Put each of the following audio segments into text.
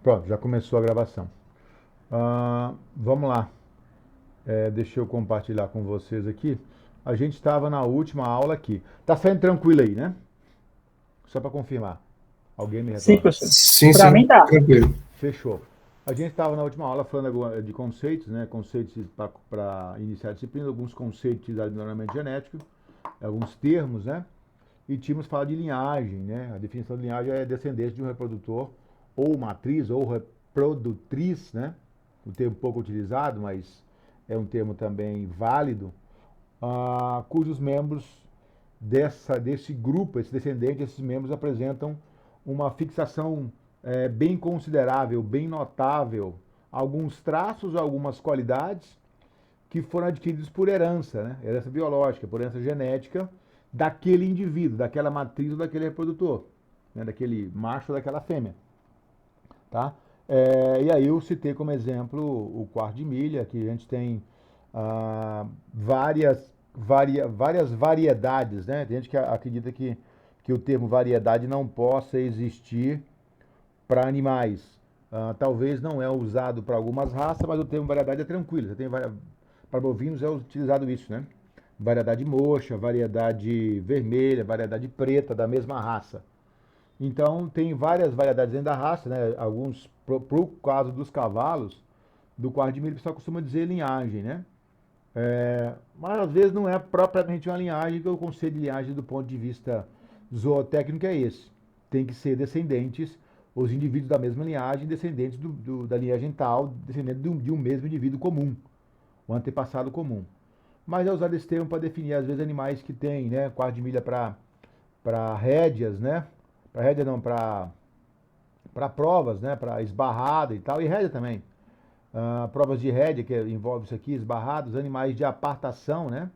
Pronto, já começou a gravação. Vamos lá. Deixa eu compartilhar com vocês aqui. A gente estava na última aula aqui. Tá saindo tranquilo aí, né? Só para confirmar. Alguém me Sim, retorna. professor. Sim, Para mim sim, tá. tranquilo. Fechou. A gente estava na última aula falando agora de conceitos, né? Conceitos para iniciar a disciplina, alguns conceitos de melhoramento genético, alguns termos, né? E tínhamos falado de linhagem, né? A definição de linhagem é descendente de um reprodutor, ou matriz, ou reprodutriz, né? Um termo pouco utilizado, mas é um termo também válido, cujos membros desse grupo, esse descendente, esses membros apresentam uma fixação bem considerável, bem notável, alguns traços, algumas qualidades que foram adquiridos por herança, né? Herança biológica, por herança genética daquele indivíduo, daquela matriz ou daquele reprodutor, né? Daquele macho ou daquela fêmea, tá? E aí eu citei como exemplo o quarto de milha, que a gente tem várias variedades, né? Tem gente que acredita que o termo variedade não possa existir para animais. Talvez não é usado para algumas raças, mas o termo variedade é tranquilo. Para bovinos é utilizado isso, né? Variedade moxa, variedade vermelha, variedade preta da mesma raça. Então tem várias variedades dentro da raça, né? Alguns, pro caso dos cavalos, do quarto de milho, o pessoal costuma dizer linhagem, né? Mas às vezes não é propriamente uma linhagem, que o conceito de linhagem do ponto de vista zootécnico é esse. Tem que ser descendentes, os indivíduos da mesma linhagem, descendentes da linhagem tal, descendentes de um mesmo indivíduo comum, um antepassado comum. Mas é usado esse termo para definir, às vezes, animais que têm, né, quarto de milha para rédeas, né? Para rédea não, para provas, né? Para esbarrada e tal, e rédea também. Provas de rédea, que envolve isso aqui, esbarrados, animais de apartação, né?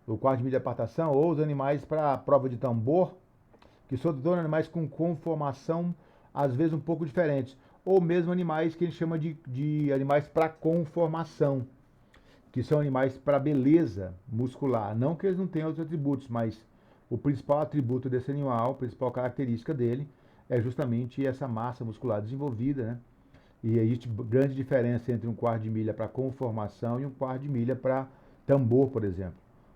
O quarto de milha de apartação, ou os animais para prova de tambor, que são todos animais com conformação, às vezes um pouco diferentes. Ou mesmo animais que a gente chama de animais para conformação, que são animais para beleza muscular. Não que eles não tenham outros atributos, mas o principal atributo desse animal, a principal característica dele, é justamente essa massa muscular desenvolvida, né? E existe grande diferença entre um quarto de milha para conformação e um quarto de milha para tambor, por exemplo.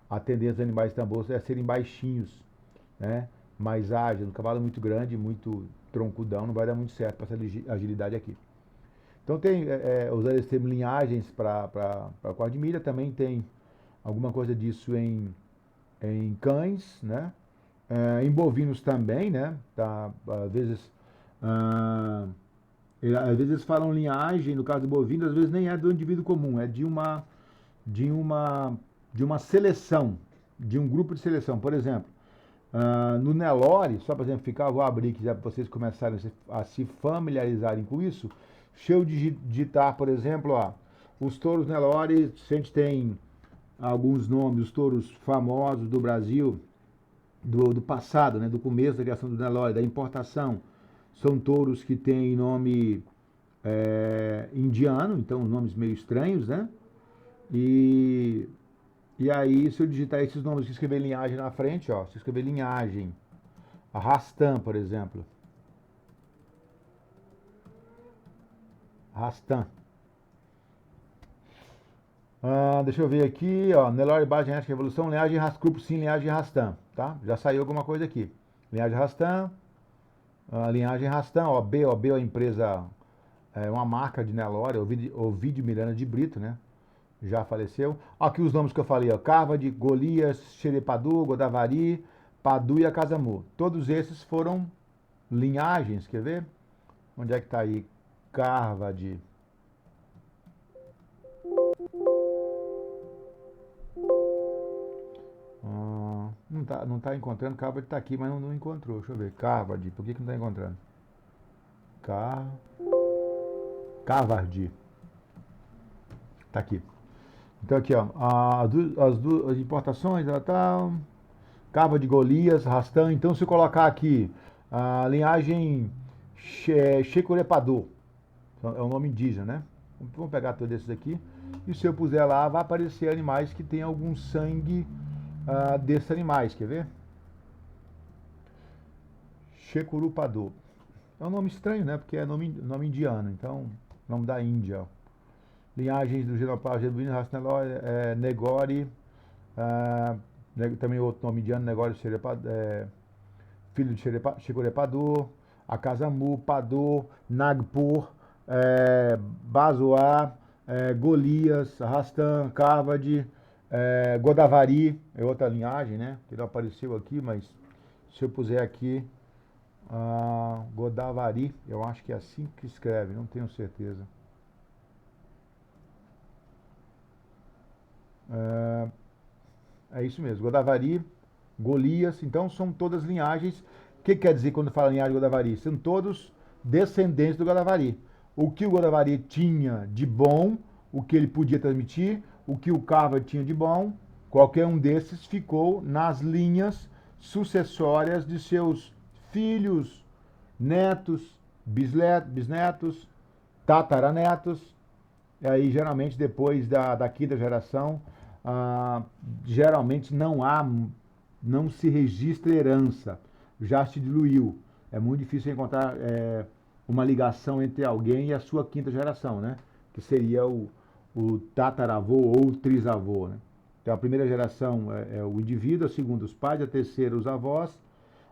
A tendência dos animais de tambor é serem baixinhos, né? Mais ágeis. Um cavalo muito grande, muito troncudão, não vai dar muito certo para essa agilidade aqui. Então tem, usando esse termo linhagens para quarto de milha, também tem alguma coisa disso em cães, né? Em bovinos também, né? Tá, ah, às vezes eles falam linhagem, no caso do bovino, às vezes nem é do indivíduo comum, é de uma, de uma seleção, de um grupo de seleção. Por exemplo, no Nelore, só para exemplificar, vou abrir aqui já para vocês começarem a se familiarizarem com isso. Se eu digitar, por exemplo, os touros Nelore, a gente tem alguns nomes, os touros famosos do Brasil, do passado, né, do começo da criação do Nelore, da importação. São touros que têm nome indiano, então nomes meio estranhos, né? E, e aí, se eu digitar esses nomes que escrever linhagem na frente, ó, se eu escrever linhagem, a Rastan, por exemplo, Rastan. Deixa eu ver aqui, ó, Nelore Base Genética Evolução, linhagem Rascrupo, sim, linhagem Rastan, tá? Já saiu alguma coisa aqui. Linhagem Rastan, linhagem Rastan, OB é a empresa, uma marca de Nelore, Ovidio Miranda de Brito, né? Já faleceu. Aqui os nomes que eu falei, ó, Carvade, Golias, Xerepadu, Godavari, Padu e Acasamu. Todos esses foram linhagens, quer ver? Onde é que está aí? Carvade. Não tá encontrando. Carvade está aqui, mas não encontrou. Deixa eu ver. Carvade. Por que não está encontrando? Car... Carvard. Está aqui. Então aqui, ó. As importações, ela tá. Cava de Golias, Rastan. Então, se eu colocar aqui a linhagem Checurepadu, é um nome indígena, né? Vamos pegar todos esses aqui. E se eu puser lá, vai aparecer animais que têm algum sangue desses animais. Quer ver? Checurupadu. É um nome estranho, né? Porque é nome indiano, então, nome da Índia. Linhagens do Genopardo Genuíno, raça Negori, ah, também outro nome indiano, Negori filho de Shirepadu, Akasamu, Padu, Nagpur, Bazoar, Golias, Rastan, Karvad, Godavari, é outra linhagem, né? Que não apareceu aqui, mas se eu puser aqui, Godavari, eu acho que é assim que escreve, não tenho certeza. É isso mesmo, Godavari, Golias, então são todas linhagens. O que quer dizer quando fala linhagem de Godavari? São todos descendentes do Godavari. O que o Godavari tinha de bom, o que ele podia transmitir, o que o Karva tinha de bom, qualquer um desses ficou nas linhas sucessórias de seus filhos, netos, bisnetos, tataranetos. E aí, geralmente, depois da quinta geração, geralmente não se registra herança, já se diluiu. É muito difícil encontrar uma ligação entre alguém e a sua quinta geração, né? Que seria o tataravô ou o trisavô, né? Então, a primeira geração é o indivíduo, a segunda os pais, a terceira os avós,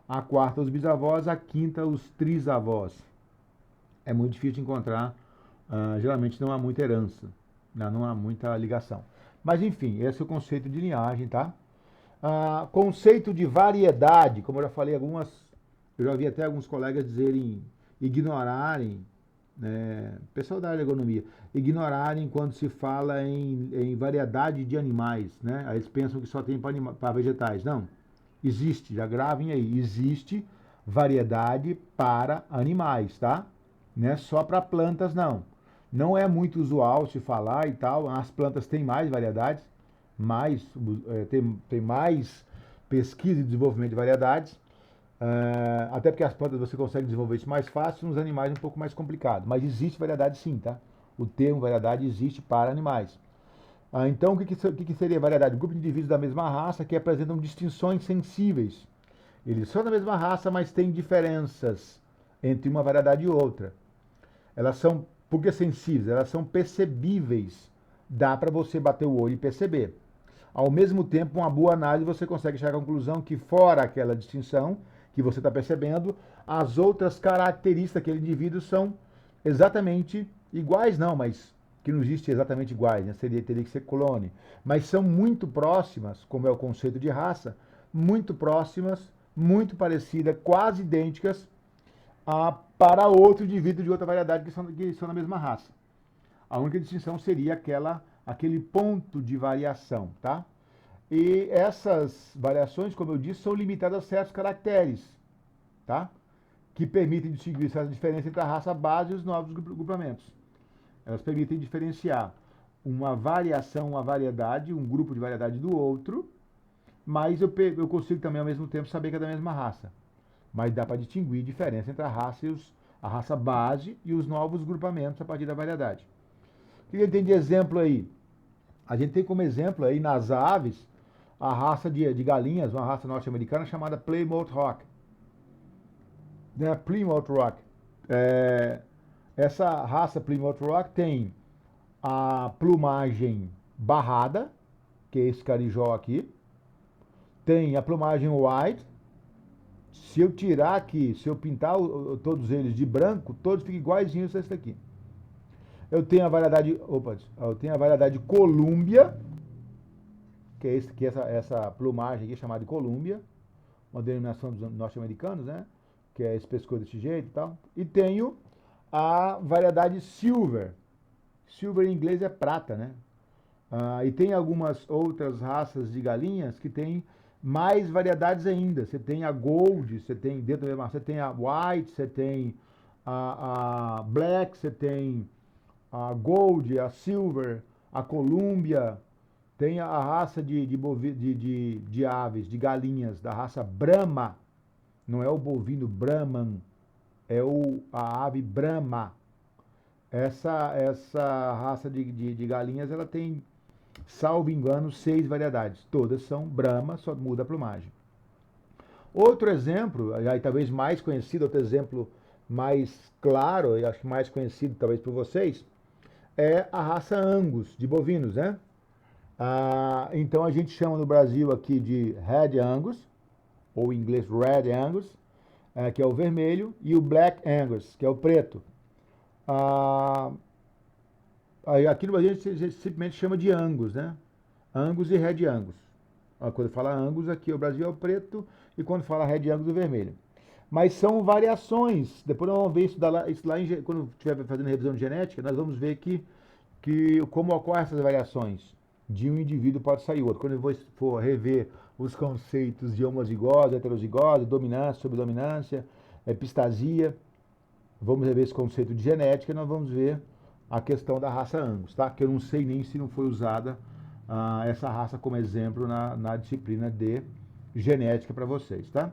a quarta os bisavós, a quinta os trisavós. É muito difícil de encontrar, geralmente não há muita herança, né? Não há muita ligação. Mas enfim, esse é o conceito de linhagem, tá? Conceito de variedade, como eu já falei, eu já vi até alguns colegas dizerem, ignorarem, né, pessoal da área de agronomia, ignorarem quando se fala em variedade de animais, né? Aí eles pensam que só tem para vegetais. Não, existe, já gravem aí, existe variedade para animais, tá? Não é só para plantas, não. Não é muito usual se falar e tal. As plantas têm mais variedades, tem mais pesquisa e desenvolvimento de variedades. Até porque as plantas você consegue desenvolver isso mais fácil, nos animais um pouco mais complicado. Mas existe variedade sim, tá? O termo variedade existe para animais. Então, o que seria variedade? Grupo de indivíduos da mesma raça que apresentam distinções sensíveis. Eles são da mesma raça, mas têm diferenças entre uma variedade e outra. Elas são, por que sensíveis? Elas são percebíveis. Dá para você bater o olho e perceber. Ao mesmo tempo, uma boa análise você consegue chegar à conclusão que, fora aquela distinção que você está percebendo, as outras características daquele indivíduo são exatamente iguais, não, mas que não existe exatamente iguais, né? Teria que ser clone. Mas são muito próximas, como é o conceito de raça, muito próximas, muito parecidas, quase idênticas para outro indivíduo de outra variedade que são da mesma raça. A única distinção seria aquele ponto de variação, tá? E essas variações, como eu disse, são limitadas a certos caracteres, tá? Que permitem distinguir essa diferença entre a raça base e os novos grupamentos. Elas permitem diferenciar uma variação, uma variedade, um grupo de variedade do outro, mas eu consigo também, ao mesmo tempo, saber que é da mesma raça. Mas dá para distinguir diferença entre a raça base e os novos grupamentos a partir da variedade. O que a gente tem de exemplo aí? A gente tem como exemplo aí nas aves a raça de galinhas, uma raça norte-americana chamada Plymouth Rock. Né? Plymouth Rock. Essa raça Plymouth Rock tem a plumagem barrada, que é esse carijó aqui. Tem a plumagem white. Se eu tirar aqui, se eu pintar todos eles de branco, todos ficam iguaizinhos a esse daqui. Eu tenho a variedade Columbia, que é essa plumagem aqui chamada de Columbia, uma denominação dos norte-americanos, né? Que é esse pescoço desse jeito e tal. E tenho a variedade Silver. Silver em inglês é prata, né? E tem algumas outras raças de galinhas que têm mais variedades ainda. Você tem a Gold, você tem dentro da mesma, você tem a White, você tem a Black, você tem a Gold, a Silver, a Columbia, tem a raça de aves, de galinhas, da raça Brahma, não é o bovino Brahman, é a ave Brahma. Essa raça de galinhas, ela tem, salvo engano, 6 variedades. Todas são Brahma, só muda a plumagem. Outro exemplo, aí talvez mais conhecido, outro exemplo mais claro, e acho que mais conhecido talvez por vocês, é a raça Angus, de bovinos, né? Então a gente chama no Brasil aqui de Red Angus, ou em inglês Red Angus, que é o vermelho, e o Black Angus, que é o preto. Ah, aqui no Brasil a gente simplesmente chama de Angus, né? Angus e Red Angus. Quando fala Angus, aqui o Brasil é o preto, e quando fala Red Angus, o vermelho. Mas são variações. Depois nós vamos ver isso lá quando estiver fazendo revisão de genética, nós vamos ver que como ocorrem essas variações. De um indivíduo pode sair outro. Quando eu for rever os conceitos de homozigose, heterozigose, dominância, subdominância, epistasia, vamos rever esse conceito de genética e nós vamos ver a questão da raça Angus, tá? Que eu não sei nem se não foi usada essa raça como exemplo na disciplina de genética para vocês, tá?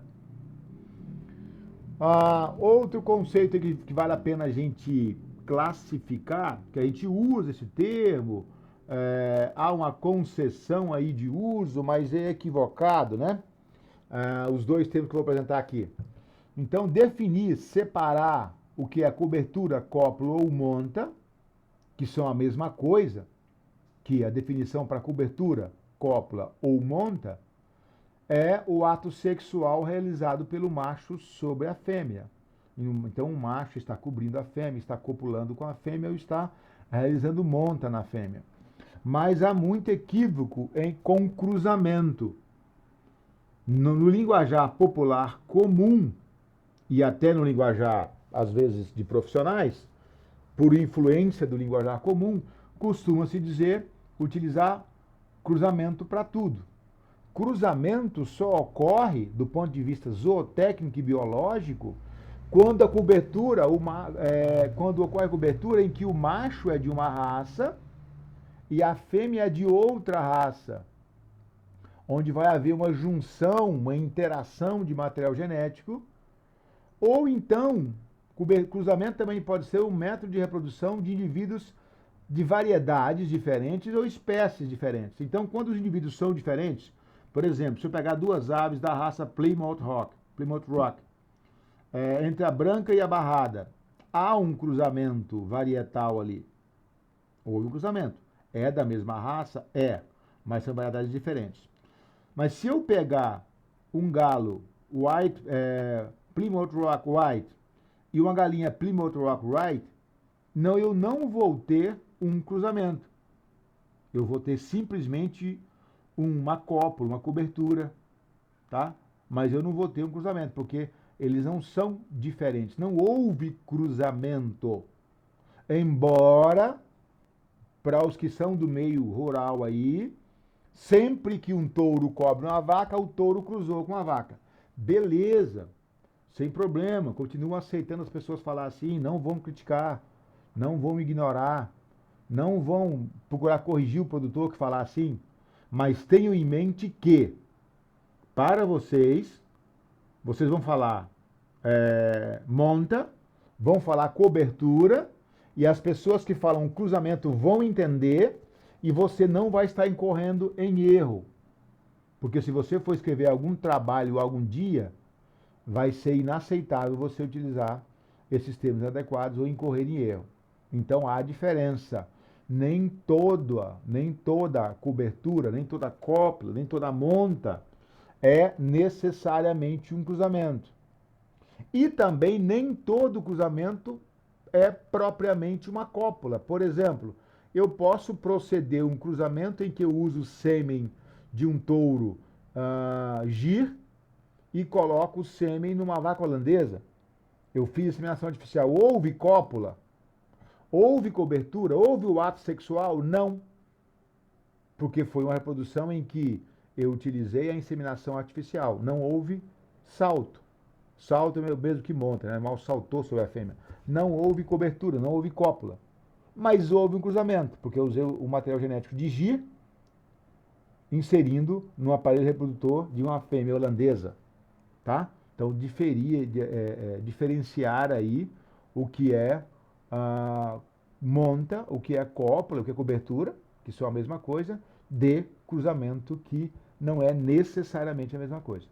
Outro conceito que vale a pena a gente classificar, que a gente usa esse termo, há uma concessão aí de uso, mas é equivocado, né? Os dois termos que eu vou apresentar aqui. Então, definir, separar o que é cobertura, cópula ou monta, que são a mesma coisa, que a definição para cobertura, cópula ou monta, é o ato sexual realizado pelo macho sobre a fêmea. Então, o macho está cobrindo a fêmea, está copulando com a fêmea ou está realizando monta na fêmea. Mas há muito equívoco com cruzamento. No linguajar popular comum, e até no linguajar, às vezes, de profissionais, por influência do linguajar comum, costuma-se utilizar cruzamento para tudo. Cruzamento só ocorre, do ponto de vista zootécnico e biológico, quando quando ocorre a cobertura em que o macho é de uma raça e a fêmea é de outra raça, onde vai haver uma junção, uma interação de material genético, ou então, cruzamento também pode ser um método de reprodução de indivíduos de variedades diferentes ou espécies diferentes. Então, quando os indivíduos são diferentes, por exemplo, se eu pegar duas aves da raça Plymouth Rock, entre a branca e a barrada, há um cruzamento varietal ali. Houve um cruzamento. É da mesma raça? É, mas são variedades diferentes. Mas se eu pegar um galo Plymouth Rock White e uma galinha Plymouth Rock White, eu não vou ter um cruzamento. Eu vou ter simplesmente uma cópula, uma cobertura, tá? Mas eu não vou ter um cruzamento, porque eles não são diferentes. Não houve cruzamento. Embora, para os que são do meio rural aí, sempre que um touro cobre uma vaca, o touro cruzou com a vaca. Beleza, sem problema, continuo aceitando as pessoas falar assim, não vão criticar, não vão ignorar, não vão procurar corrigir o produtor que falar assim, mas tenham em mente que, para vocês vão falar monta, vão falar cobertura, e as pessoas que falam cruzamento vão entender, e você não vai estar incorrendo em erro. Porque se você for escrever algum trabalho algum dia, vai ser inaceitável você utilizar esses termos adequados ou incorrer em erro. Então há diferença. Nem toda cobertura, nem toda cópula, nem toda monta é necessariamente um cruzamento. E também nem todo cruzamento é propriamente uma cópula. Por exemplo, eu posso proceder um cruzamento em que eu uso o sêmen de um touro gir e coloco o sêmen numa vaca holandesa. Eu fiz inseminação artificial. Houve cópula? Houve cobertura? Houve o ato sexual? Não. Porque foi uma reprodução em que eu utilizei a inseminação artificial. Não houve salto. Salto é o mesmo que monta, né? O animal saltou sobre a fêmea. Não houve cobertura, não houve cópula. Mas houve um cruzamento, porque eu usei o material genético de GIR inserindo no aparelho reprodutor de uma fêmea holandesa. Tá? Então, diferenciar aí o que é monta, o que é cópula, o que é cobertura, que são a mesma coisa, de cruzamento, que não é necessariamente a mesma coisa.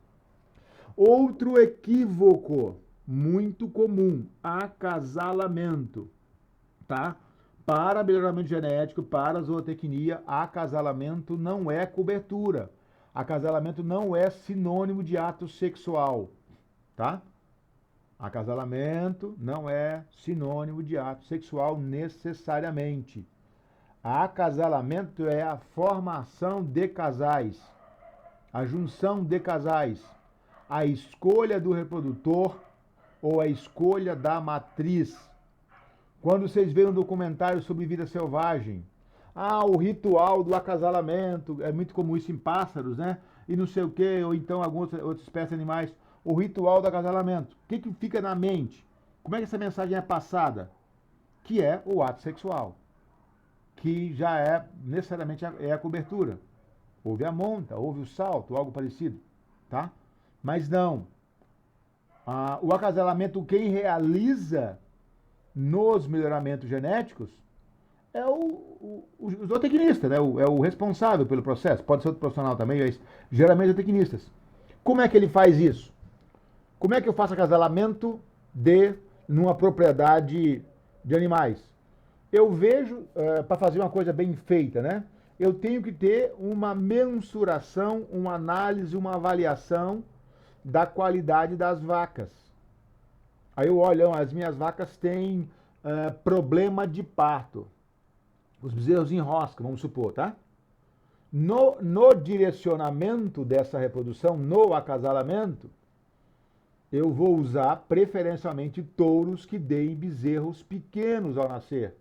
Outro equívoco muito comum, acasalamento, tá? Para melhoramento genético, para zootecnia, acasalamento não é cobertura. Acasalamento não é sinônimo de ato sexual, tá? Acasalamento não é sinônimo de ato sexual necessariamente. Acasalamento é a formação de casais, a junção de casais, a escolha do reprodutor ou a escolha da matriz. Quando vocês veem um documentário sobre vida selvagem, o ritual do acasalamento, é muito comum isso em pássaros, né? E não sei o quê, ou então algumas outras espécies de animais, o ritual do acasalamento. O que fica na mente? Como é que essa mensagem é passada? Que é o ato sexual, que já é necessariamente a cobertura. Houve a monta, houve o salto, algo parecido, tá? Mas não. O acasalamento, quem realiza nos melhoramentos genéticos é o zootecnista, né? É o responsável pelo processo. Pode ser outro profissional também, mas geralmente zootecnistas. Como é que ele faz isso? Como é que eu faço acasalamento numa propriedade de animais? Eu vejo, para fazer uma coisa bem feita, né? Eu tenho que ter uma mensuração, uma análise, uma avaliação da qualidade das vacas. Aí eu olho, as minhas vacas têm problema de parto. Os bezerros enroscam, vamos supor, tá? No direcionamento dessa reprodução, no acasalamento, eu vou usar preferencialmente touros que deem bezerros pequenos ao nascer.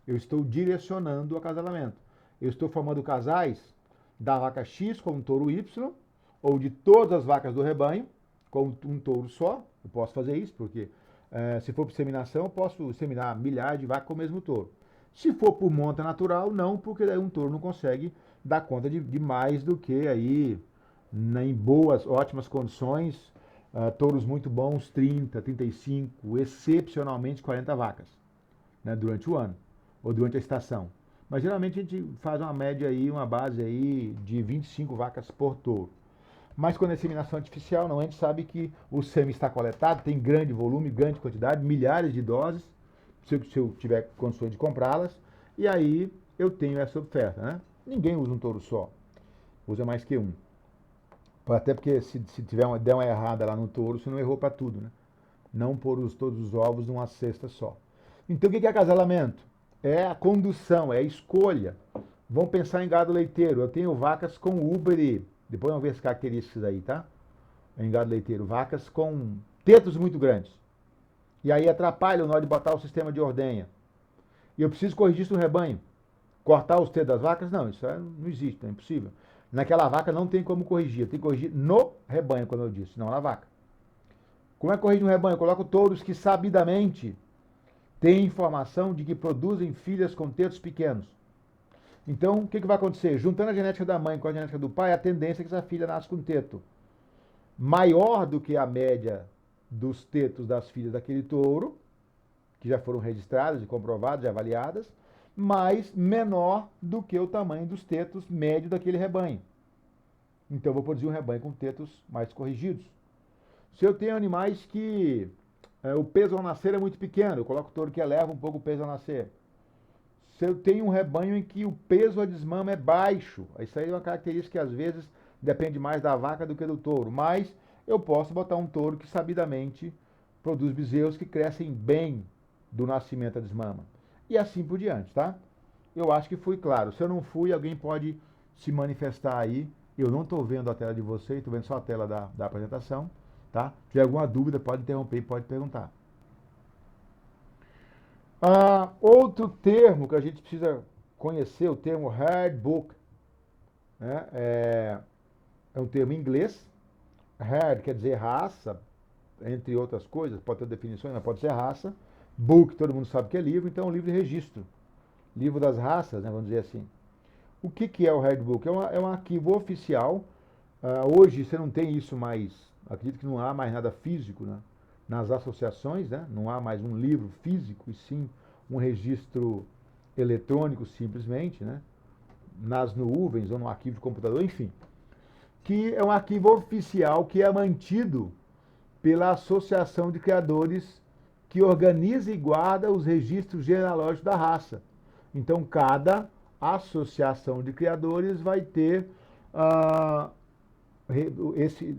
Eu estou direcionando o acasalamento. Eu estou formando casais da vaca X com um touro Y, ou de todas as vacas do rebanho com um touro só. Eu posso fazer isso, porque se for por inseminação, eu posso inseminar milhares de vacas com o mesmo touro. Se for por monta natural, não, porque daí um touro não consegue dar conta de mais do que aí, em boas, ótimas condições, touros muito bons, 30, 35, excepcionalmente 40 vacas, né, durante o ano, ou durante a estação. Mas geralmente a gente faz uma média aí, uma base aí de 25 vacas por touro. Mas quando é inseminação artificial, não, a gente sabe que o sêmen está coletado, tem grande volume, grande quantidade, milhares de doses, se eu tiver condições de comprá-las, e aí eu tenho essa oferta, né? Ninguém usa um touro só, usa mais que um. Até porque se der uma errada lá no touro, você não errou para tudo, né? Não pôr todos os ovos numa cesta só. Então o que é acasalamento? É a condução, é a escolha. Vamos pensar em gado leiteiro. Eu tenho vacas com úbere. Depois vamos ver as características aí, tá? Em gado leiteiro. Vacas com tetos muito grandes. E aí atrapalha na hora de botar o sistema de ordenha. E eu preciso corrigir isso no rebanho. Cortar os tetos das vacas? Não, isso não existe, é impossível. Naquela vaca não tem como corrigir. Tem que corrigir no rebanho, como eu disse, não na vaca. Como é que corrige no rebanho? Eu coloco touros que sabidamente têm informação de que produzem filhas com tetos pequenos. Então, o que vai acontecer? Juntando a genética da mãe com a genética do pai, a tendência é que essa filha nasça com teto maior do que a média dos tetos das filhas daquele touro, que já foram registradas e comprovadas e avaliadas, mas menor do que o tamanho dos tetos médio daquele rebanho. Então, eu vou produzir um rebanho com tetos mais corrigidos. Se eu tenho animais que o peso ao nascer é muito pequeno, eu coloco o touro que eleva um pouco o peso ao nascer. Se eu tenho um rebanho em que o peso a desmama é baixo, isso aí é uma característica que às vezes depende mais da vaca do que do touro, mas eu posso botar um touro que sabidamente produz bezerros que crescem bem do nascimento à desmama. E assim por diante, tá? Eu acho que fui claro. Se eu não fui, alguém pode se manifestar aí. Eu não estou vendo a tela de vocês, estou vendo só a tela da apresentação, tá? Se tiver alguma dúvida, pode interromper e pode perguntar. Outro termo que a gente precisa conhecer, o termo herd book, né? É um termo em inglês. Herd quer dizer raça, entre outras coisas, pode ter definições, mas pode ser raça. Book, todo mundo sabe que é livro, então é um livro de registro. Livro das raças, né, vamos dizer assim. O que é o herd book? É um arquivo oficial. Hoje você não tem isso mais, acredito que não há mais nada físico, né? Nas associações, né? Não há mais um livro físico, e sim um registro eletrônico simplesmente, né? Nas nuvens ou no arquivo de computador, enfim. Que é um arquivo oficial que é mantido pela Associação de Criadores, que organiza e guarda os registros genealógicos da raça. Então, cada associação de criadores vai ter,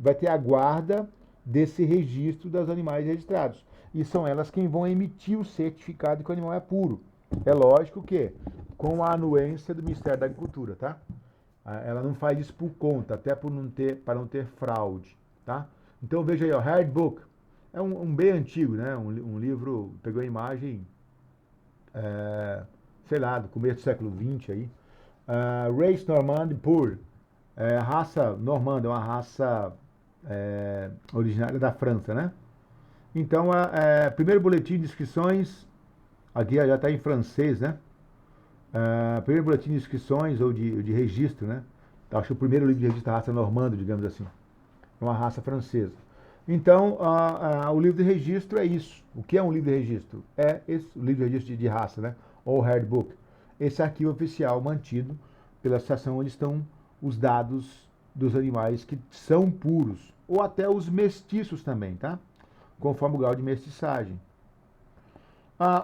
vai ter a guarda desse registro dos animais registrados. E são elas quem vão emitir o certificado de que o animal é puro. É lógico que com a anuência do Ministério da Agricultura, tá? Ela não faz isso por conta, até para não ter fraude, tá? Então veja aí, ó, Herd Book. É um bem antigo, né? Um livro, pegou a imagem, sei lá, do começo do século XX aí. Race Normande Pure. Raça normanda, é uma raça originária da França, né? Então, primeiro boletim de inscrições, aqui já está em francês, né? Primeiro boletim de inscrições ou de registro, né? Acho que o primeiro livro de registro da raça normanda, digamos assim. É uma raça francesa. Então, o livro de registro é isso. O que é um livro de registro? É esse, o livro de registro de raça, né? Ou Herd Book. Esse arquivo oficial mantido pela associação onde estão os dados dos animais que são puros. Ou até os mestiços também, tá? Conforme o grau de mestiçagem.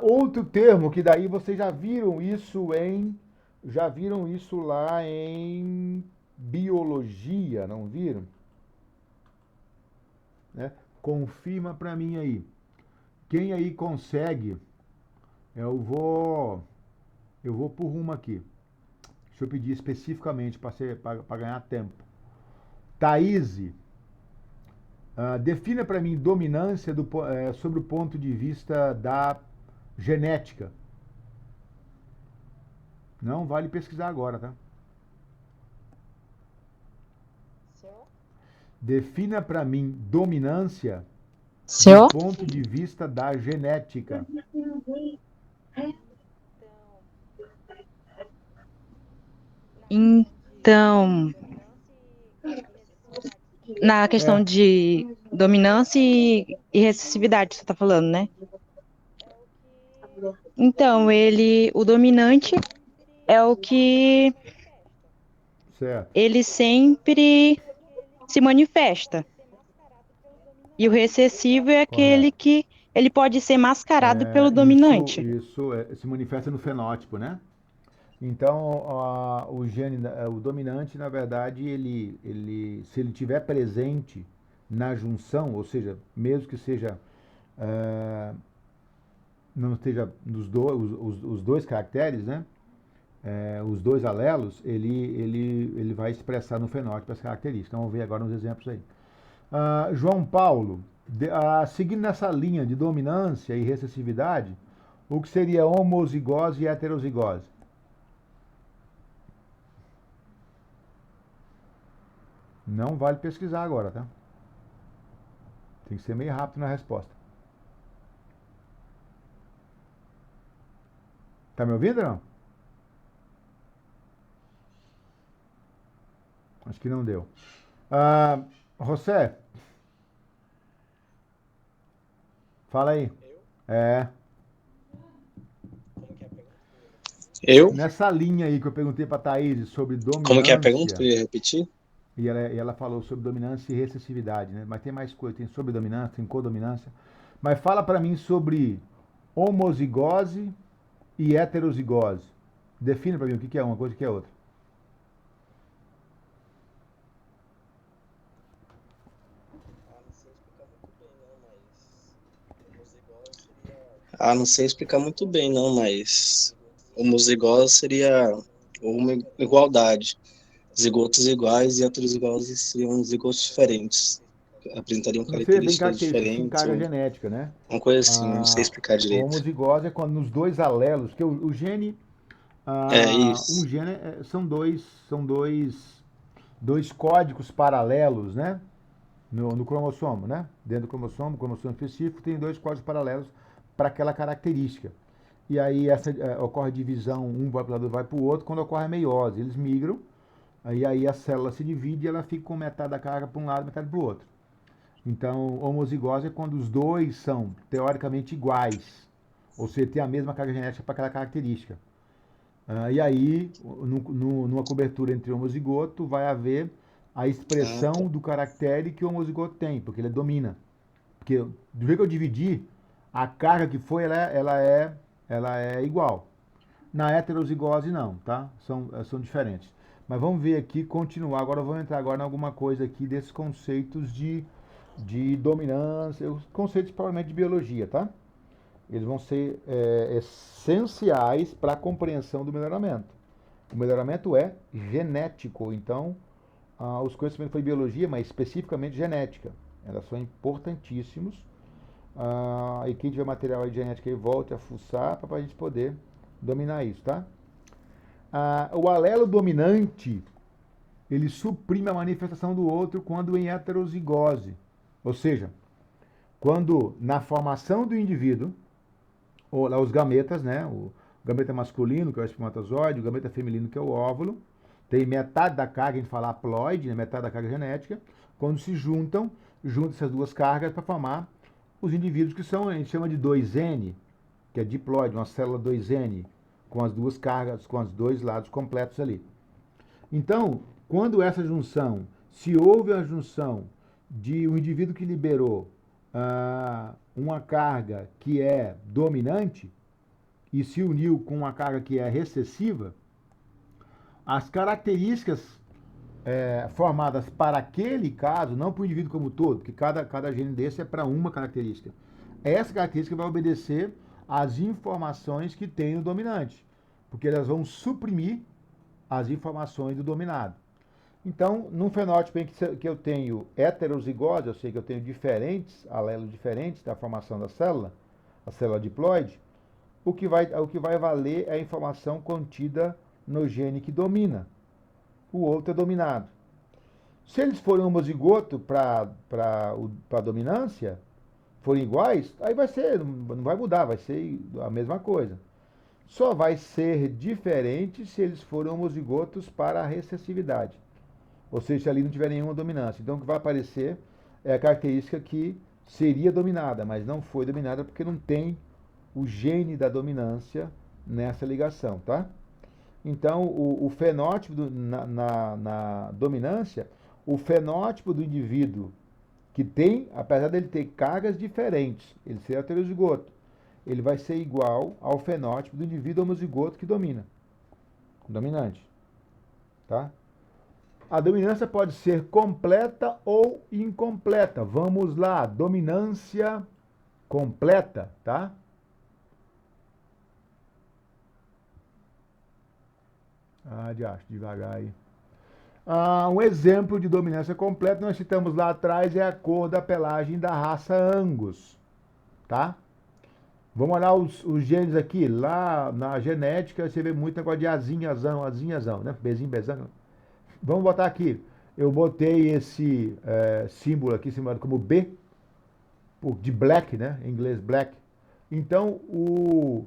Outro termo que daí vocês já viram isso lá em biologia, não viram? Né? Confirma para mim aí. Quem aí consegue? Eu vou por uma aqui. Deixa eu pedir especificamente para ganhar tempo. Thaís, defina para mim dominância sobre o ponto de vista da genética. Não vale pesquisar agora, tá? Defina para mim dominância do Senhor? ponto de vista da genética. Então, na questão É, de dominância e recessividade, você está falando, né? Então, o dominante é o que certo. ele sempre se manifesta. E o recessivo é aquele Correto. que ele pode ser mascarado pelo Isso, dominante. se manifesta no fenótipo, né? Então, o gene, o dominante, na verdade, se ele tiver presente na junção, ou seja, mesmo que seja não esteja os dois caracteres, né? Os dois alelos, ele vai expressar no fenótipo essa característica. Então, vamos ver agora uns exemplos aí. João Paulo, seguindo nessa linha de dominância e recessividade, o que seria homozigose e heterozigose? Não vale pesquisar agora, tá? Tem que ser meio rápido na resposta. Tá me ouvindo ou não? Acho que não deu. José, fala aí. É, Eu? nessa linha aí que eu perguntei pra Thaís sobre Como que é a pergunta? dominância, Queria repetir? e ela falou sobre dominância e recessividade, né? Mas tem mais coisa, tem sobre dominância, tem codominância. Mas fala pra mim sobre homozigose e heterozigose. Define pra mim o que é uma coisa e o que é outra. Ah, não sei explicar muito bem, não, mas homozigose seria uma igualdade. Zigotos iguais e heterozigoses seriam zigotos diferentes. Apresentariam Não seria bem características característica, sim diferentes, carga ou genética, né? uma coisa assim, não sei A explicar direito. homozigose é quando nos dois alelos, que o gene, É um isso. gene são dois códigos paralelos, né? No cromossomo, né? Dentro do cromossomo específico, tem dois códigos paralelos para aquela característica. E aí ocorre divisão, um vai para o lado, vai para o outro, quando ocorre a meiose. Eles migram, aí a célula se divide e ela fica com metade da carga para um lado, metade para o outro. Então, homozigose é quando os dois são teoricamente iguais, ou seja, tem a mesma carga genética para aquela característica. E aí, numa cobertura entre homozigoto, vai haver a Ah, tá. expressão do caractere que o homozigoto tem, porque ele domina. Porque do jeito que eu dividi, a carga que foi, ela é igual. Na heterozigose não, tá? São diferentes. Mas vamos ver aqui, continuar. Agora vamos entrar agora em alguma coisa aqui desses conceitos de dominância, os conceitos provavelmente de biologia, tá? Eles vão ser essenciais para a compreensão do melhoramento. O melhoramento é genético, então os conhecimentos foi biologia, mas especificamente genética. Elas são importantíssimos. E quem tiver material aí de genética aí, volte a fuçar para a gente poder dominar isso, tá? O alelo dominante, ele suprime a manifestação do outro quando em heterozigose. Ou seja, quando na formação do indivíduo, ou lá os gametas, né? O gameta masculino, que é o espermatozoide, o gameta feminino, que é o óvulo, tem metade da carga, a gente fala haploide, né? Metade da carga genética. Quando se juntam essas duas cargas para formar os indivíduos que são, a gente chama de 2N, que é diploide, uma célula 2N, com as duas cargas, com os dois lados completos ali. Então, quando essa junção, se houve a junção de um indivíduo que liberou uma carga que é dominante e se uniu com uma carga que é recessiva, as características formadas para aquele caso, não para o indivíduo como todo, porque cada gene desse é para uma característica. Essa característica vai obedecer às informações que tem no dominante, porque elas vão suprimir as informações do dominado. Então, num fenótipo em que eu tenho heterozigose, eu sei que eu tenho alelos diferentes da formação da célula, a célula diploide, o que vai valer é a informação contida no gene que domina. O outro é dominado. Se eles forem homozigoto para a dominância, forem iguais, aí não vai mudar, vai ser a mesma coisa. Só vai ser diferente se eles forem homozigotos para a recessividade. Ou seja, se ali não tiver nenhuma dominância. Então o que vai aparecer é a característica que seria dominada, mas não foi dominada porque não tem o gene da dominância nessa ligação, tá? Então, o fenótipo na dominância, o fenótipo do indivíduo que tem, apesar dele ter cargas diferentes, ele ser heterozigoto, ele vai ser igual ao fenótipo do indivíduo homozigoto que domina, dominante, tá? A dominância pode ser completa ou incompleta. Vamos lá, dominância completa, tá? Devagar aí. Um exemplo de dominância completa, nós citamos lá atrás, é a cor da pelagem da raça Angus, tá? Vamos olhar os genes aqui. Lá na genética, você vê muito negócio de azinhazão, né? Bezinho, bezão. Vamos botar aqui. Eu botei esse símbolo aqui, simbolado como B, de black, né? Em inglês, black. Então, o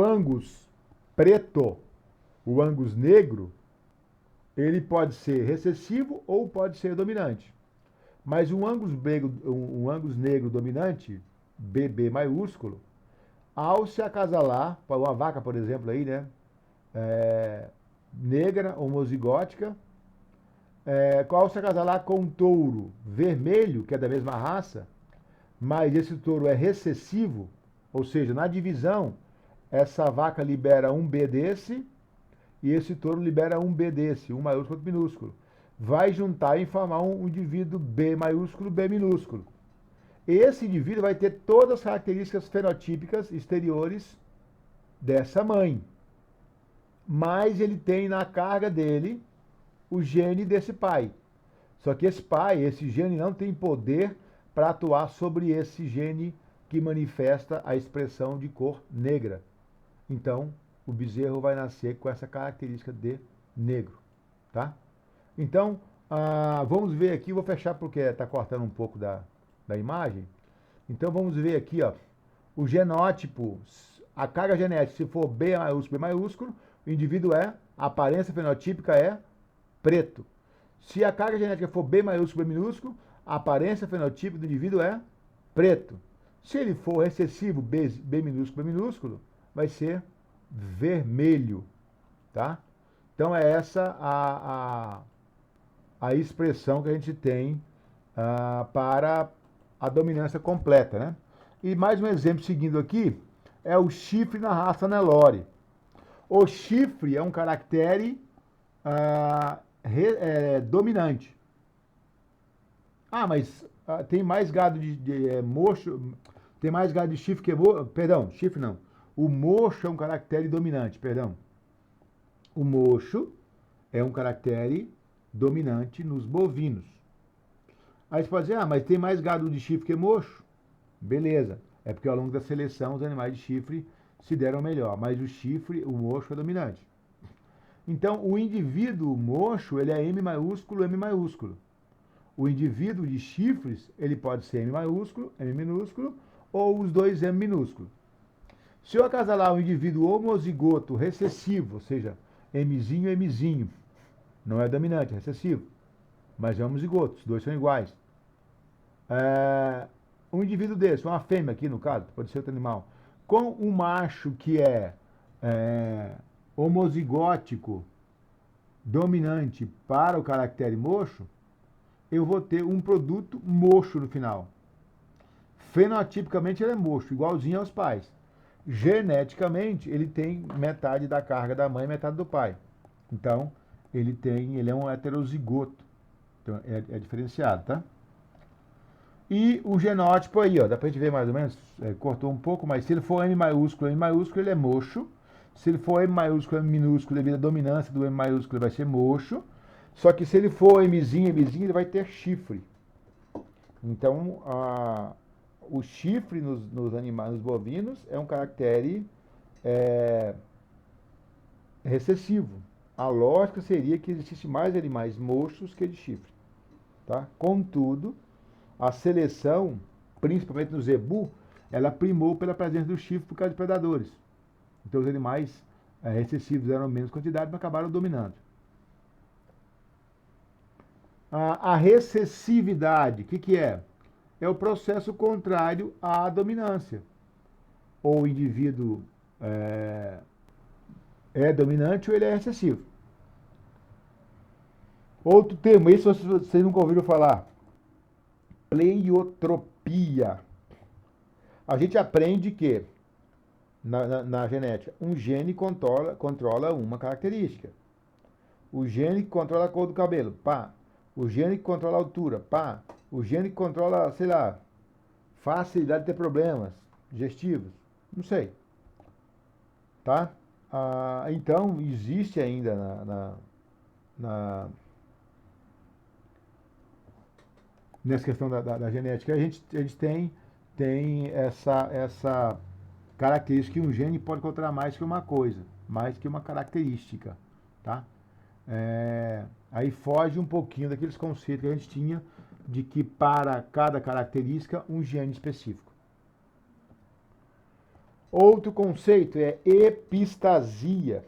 Angus preto, o Angus negro, ele pode ser recessivo ou pode ser dominante. Mas um Angus negro dominante, BB maiúsculo, ao se acasalar, uma vaca, por exemplo, aí, né? Negra, homozigótica, ao se acasalar com um touro vermelho, que é da mesma raça, mas esse touro é recessivo, ou seja, na divisão, essa vaca libera um B desse, e esse touro libera um B desse, um maiúsculo outro minúsculo. Vai juntar e formar um indivíduo B maiúsculo, B minúsculo. Esse indivíduo vai ter todas as características fenotípicas exteriores dessa mãe. Mas ele tem na carga dele o gene desse pai. Só que esse gene não tem poder para atuar sobre esse gene que manifesta a expressão de cor negra. Então, o bezerro vai nascer com essa característica de negro, tá? Então, vamos ver aqui, vou fechar porque está cortando um pouco da imagem. Então, vamos ver aqui, ó, o genótipo, a carga genética, se for B maiúsculo, o indivíduo a aparência fenotípica é preto. Se a carga genética for B maiúsculo, B minúsculo, a aparência fenotípica do indivíduo é preto. Se ele for recessivo, B minúsculo, B minúsculo, vai ser vermelho, tá? Então é essa a expressão que a gente tem para a dominância completa, né? E mais um exemplo seguindo aqui é o chifre na raça Nelore. O chifre é um caractere dominante. Ah, mas tem mais gado de mocho, tem mais gado de chifre que mocho. Perdão, chifre não. O mocho é um caractere dominante, perdão. O mocho é um caractere dominante nos bovinos. Aí você pode dizer, mas tem mais gado de chifre que mocho? Beleza. É porque ao longo da seleção os animais de chifre se deram melhor. Mas o chifre, o mocho é dominante. Então, o indivíduo mocho, ele é M maiúsculo, M maiúsculo. O indivíduo de chifres, ele pode ser M maiúsculo, M minúsculo, ou os dois M minúsculo. Se eu acasalar um indivíduo homozigoto recessivo, ou seja, Mzinho, Mzinho, não é dominante, é recessivo, mas é homozigoto, os dois são iguais. Um indivíduo desse, uma fêmea aqui no caso, pode ser outro animal, com um macho que é homozigótico, dominante para o caractere mocho, eu vou ter um produto mocho no final. Fenotipicamente ele é mocho, igualzinho aos pais. Geneticamente, ele tem metade da carga da mãe e metade do pai. Então, ele é um heterozigoto. Então, é diferenciado, tá? E o genótipo aí, ó, dá pra gente ver mais ou menos, cortou um pouco, mas se ele for M maiúsculo, ele é mocho. Se ele for M maiúsculo, M minúsculo, devido à dominância do M maiúsculo, ele vai ser mocho. Só que se ele for Mzinho, Mzinho, ele vai ter chifre. Então, o chifre nos animais, nos bovinos, é um caractere recessivo. A lógica seria que existisse mais animais mochos que de chifre. Tá? Contudo, a seleção, principalmente no zebu, ela primou pela presença do chifre por causa de predadores. Então os animais recessivos eram menos quantidade, mas acabaram dominando. A recessividade, o que é? É o processo contrário à dominância. Ou o indivíduo é dominante ou ele é recessivo. Outro termo, esse vocês nunca ouviram falar. Pleiotropia. A gente aprende que, na genética, um gene controla uma característica. O gene que controla a cor do cabelo, pá. O gene que controla a altura, pá. O gene que controla, sei lá, facilidade de ter problemas digestivos, não sei. Tá? Então, existe ainda nessa questão da genética, a gente tem essa característica que um gene pode controlar mais que uma coisa, mais que uma característica, tá? Aí foge um pouquinho daqueles conceitos que a gente tinha de que para cada característica um gene específico. Outro conceito é epistasia.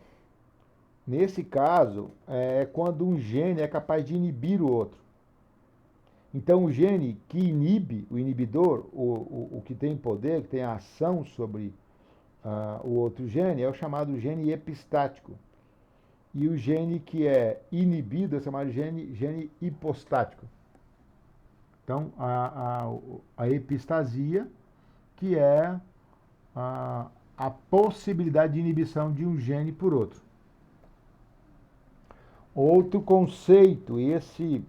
Nesse caso, é quando um gene é capaz de inibir o outro. Então, o gene que inibe, o inibidor, o que tem poder, que tem ação sobre o outro gene, é o chamado gene epistático. E o gene que é inibido é chamado gene hipostático. Então, a epistasia, que é a possibilidade de inibição de um gene por outro. Outro conceito, esse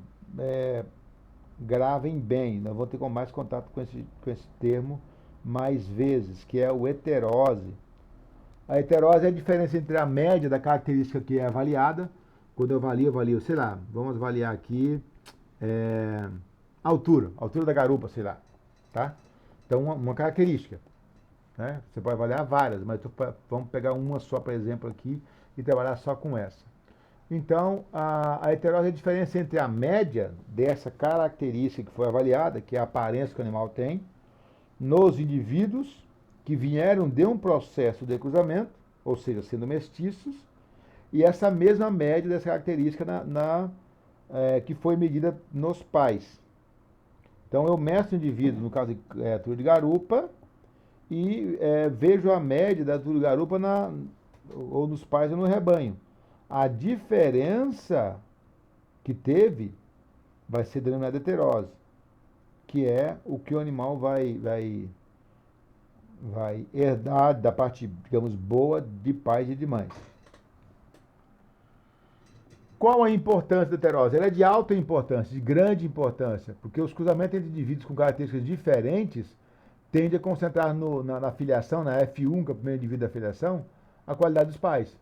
gravem bem, nós vamos ter mais contato com esse termo mais vezes, que é o heterose. A heterose é a diferença entre a média da característica que é avaliada. Quando eu avalio, sei lá, vamos avaliar aqui a altura da garupa, sei lá, tá? Então, uma característica, né? Você pode avaliar várias, mas vamos pegar uma só, por exemplo, aqui e trabalhar só com essa. Então, a heterose é a diferença entre a média dessa característica que foi avaliada, que é a aparência que o animal tem, nos indivíduos que vieram de um processo de cruzamento, ou seja, sendo mestiços, e essa mesma média dessa característica que foi medida nos pais. Então, eu meço o indivíduo, no caso de altura de garupa, e vejo a média da altura de garupa ou nos pais ou no rebanho. A diferença que teve vai ser denominada heterose. que é o que o animal vai herdar da parte, digamos, boa de pais e de mães. Qual a importância da heterose? Ela é de alta importância, de grande importância, porque os cruzamentos entre indivíduos com características diferentes tendem a concentrar na filiação, na F1, que é o primeiro indivíduo da filiação, a qualidade dos pais.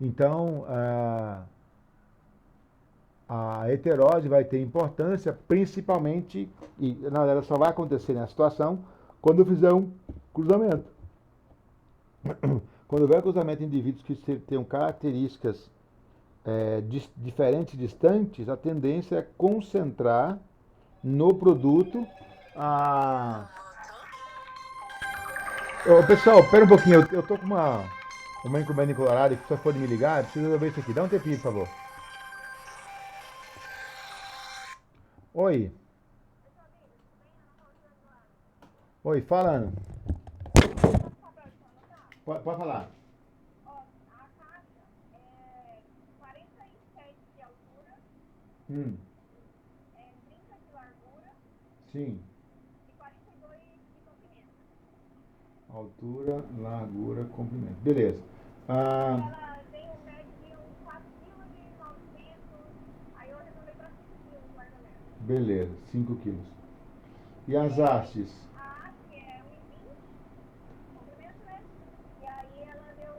Então, a heterose vai ter importância principalmente, e na verdade só vai acontecer nessa situação, quando eu fizer um cruzamento. Quando houver cruzamento de indivíduos que tenham características diferentes, distantes, a tendência é concentrar no produto a... Ô, pessoal, espera um pouquinho, eu tô com uma encomenda em Colorado, que se for me ligar, eu preciso resolver isso aqui. Dá um tempinho, por favor. Oi. Oi, falando. Pode falar. Hum. Sim. Altura, largura, comprimento. Beleza. Ela tem um médio de uns 4,9 kg, aí eu resolvi para 5 kg, mais ou menos. Beleza, 5 quilos. E as hastes? A haste é 1,20 comprimento, né? E aí ela deu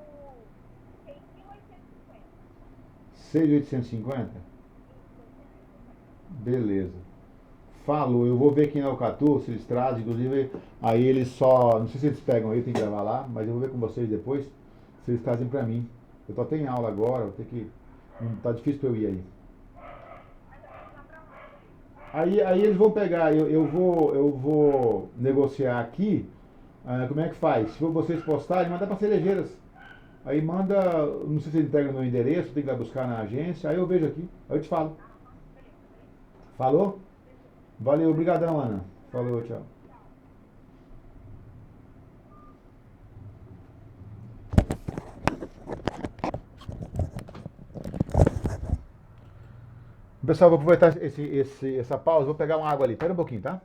6,850 kg. 6.850? Beleza. Falou, eu vou ver aqui na Alcatu se eles trazem, inclusive, aí eles só, não sei se eles pegam aí, tem que gravar lá, mas eu vou ver com vocês depois, se eles trazem pra mim. Eu tô até em aula agora, vou ter que, tá difícil pra eu ir aí. Aí eles vão pegar, eu vou negociar aqui, como é que faz? Se for vocês postarem, manda pra Cerejeiras. Aí manda, não sei se ele entrega no meu endereço, tem que ir lá buscar na agência, aí eu vejo aqui, aí eu te falo. Falou? Valeu, obrigadão, Ana. Falou, tchau. Pessoal, vou aproveitar essa pausa, vou pegar uma água ali. Espera um pouquinho, tá?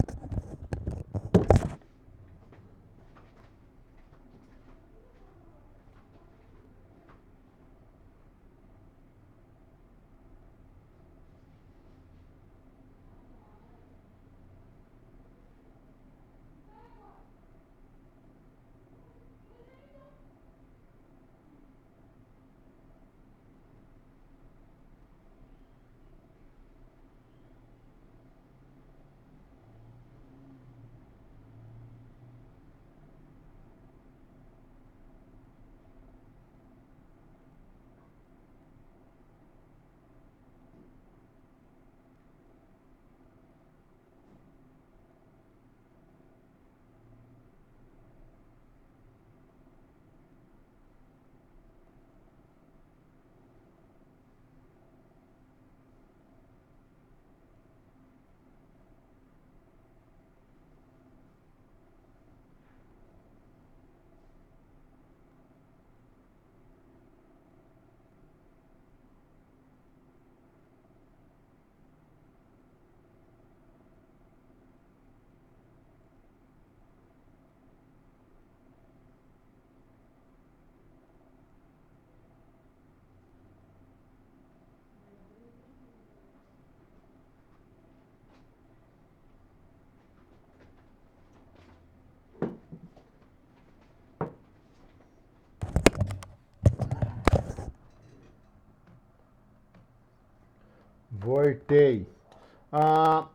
Voltei.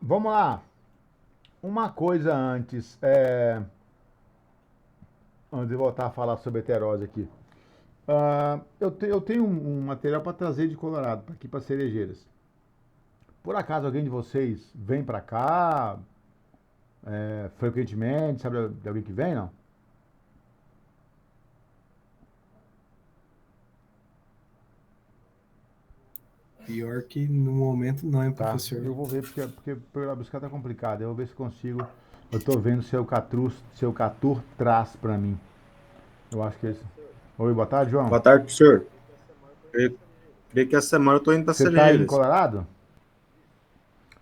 Vamos lá. Uma coisa antes de voltar a falar sobre heterose aqui. Eu tenho um material para trazer de Colorado, aqui para Cerejeiras. Por acaso alguém de vocês vem para cá frequentemente? Sabe de alguém que vem, não? Pior que no momento não, hein, Tá, professor? eu vou ver, porque pela buscar tá complicado. Eu vou ver se consigo. Eu tô vendo se o Catur traz para mim. Eu acho que é isso. Oi, boa tarde, João. Boa tarde, professor. Creio que essa semana eu tô indo para Você tá aí em Cerejeiras. Colorado?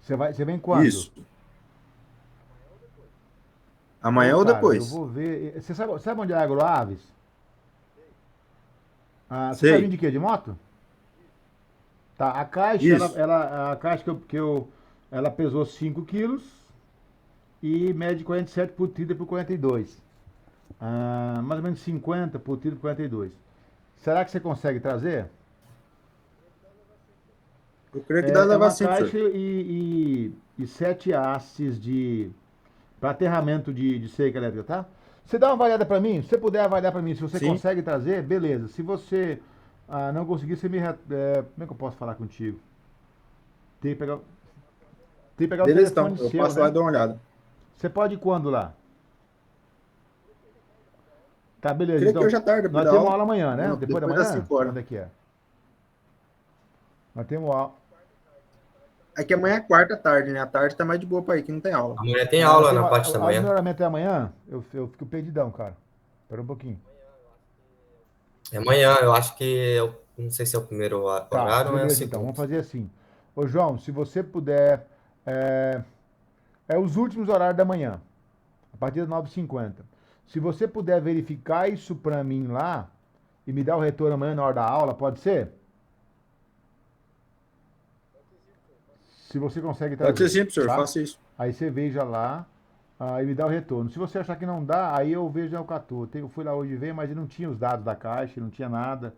Você vem quando? Isso. Amanhã Ô, ou cara, eu depois? vou ver. Você sabe onde é a Agroaves? Ah, você tá vindo Sei. de quê? De moto? Tá, a caixa, Isso. a caixa ela pesou 5 quilos e mede 47 por 30 por 42. Mais ou menos 50 por 30 por 42. Será que você consegue trazer? Eu creio que dá É levar uma sim, caixa professor. e 7 hastes para aterramento de cerca elétrica, tá? Você dá uma avaliada para mim? Se você puder avaliar para mim, se você Sim. consegue trazer, beleza. Se você não conseguir, como é que eu posso falar contigo? Tem que pegar, tem que pegar o Beleza, então. telefone Eu seu, passo lá e né? dou uma olhada. Você pode ir quando lá? Tá, beleza. Creio que Então, hoje à tarde, depois nós da temos aula. aula amanhã, né? Ou Depois da depois das manhã? 5 horas. Quando é que é? Nós temos aula. É que amanhã é quarta tarde, né? A tarde tá mais de boa pra ir, que não tem aula. Amanhã tem aula Tem na parte da a do manhã. melhoramento é amanhã? Eu fico perdidão, cara. Espera um pouquinho. É amanhã, eu acho que não sei se é o primeiro Tá, horário ou é o beleza então. segundo. Vamos fazer assim. Ô, João, se você puder. É, é os últimos horários da manhã, a partir das 9h50. Se você puder verificar isso pra mim lá e me dar o retorno amanhã na hora da aula, pode ser? Se você consegue Pode ser trazer, sim, professor. tá? Faça isso. Aí você veja lá e me dá o retorno. Se você achar que não dá, aí eu vejo o Catu. Eu fui lá hoje ver, mas ele não tinha os dados da caixa, ele não tinha nada.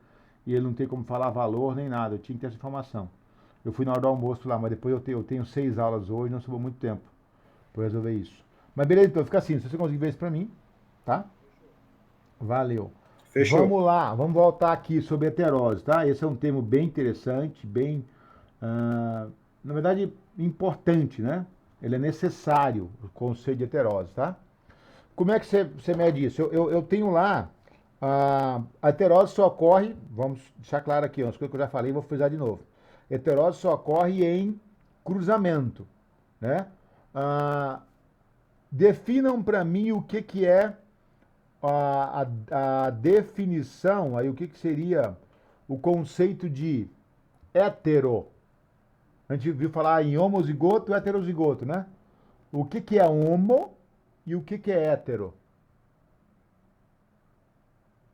E ele não tem como falar valor nem nada. Eu tinha que ter essa informação. Eu fui na hora do almoço lá, mas depois eu tenho 6 aulas hoje, não sobrou muito tempo para resolver isso. Mas beleza, então fica assim. Se você conseguir ver isso pra mim, tá? Valeu. Fechou. Vamos lá, vamos voltar aqui sobre heterose, tá? Esse é um termo bem interessante, bem, na verdade, importante, né? Ele é necessário, o conceito de heterose, tá? Como é que você mede isso? Eu tenho lá, a heterose só ocorre, vamos deixar claro aqui, umas coisas que eu já falei, vou frisar de novo. Heterose só ocorre em cruzamento, né? Ah, definam para mim o que é a definição, aí o que seria o conceito de hetero. A gente viu falar em homozigoto e heterozigoto, né? O que é homo e o que é hetero?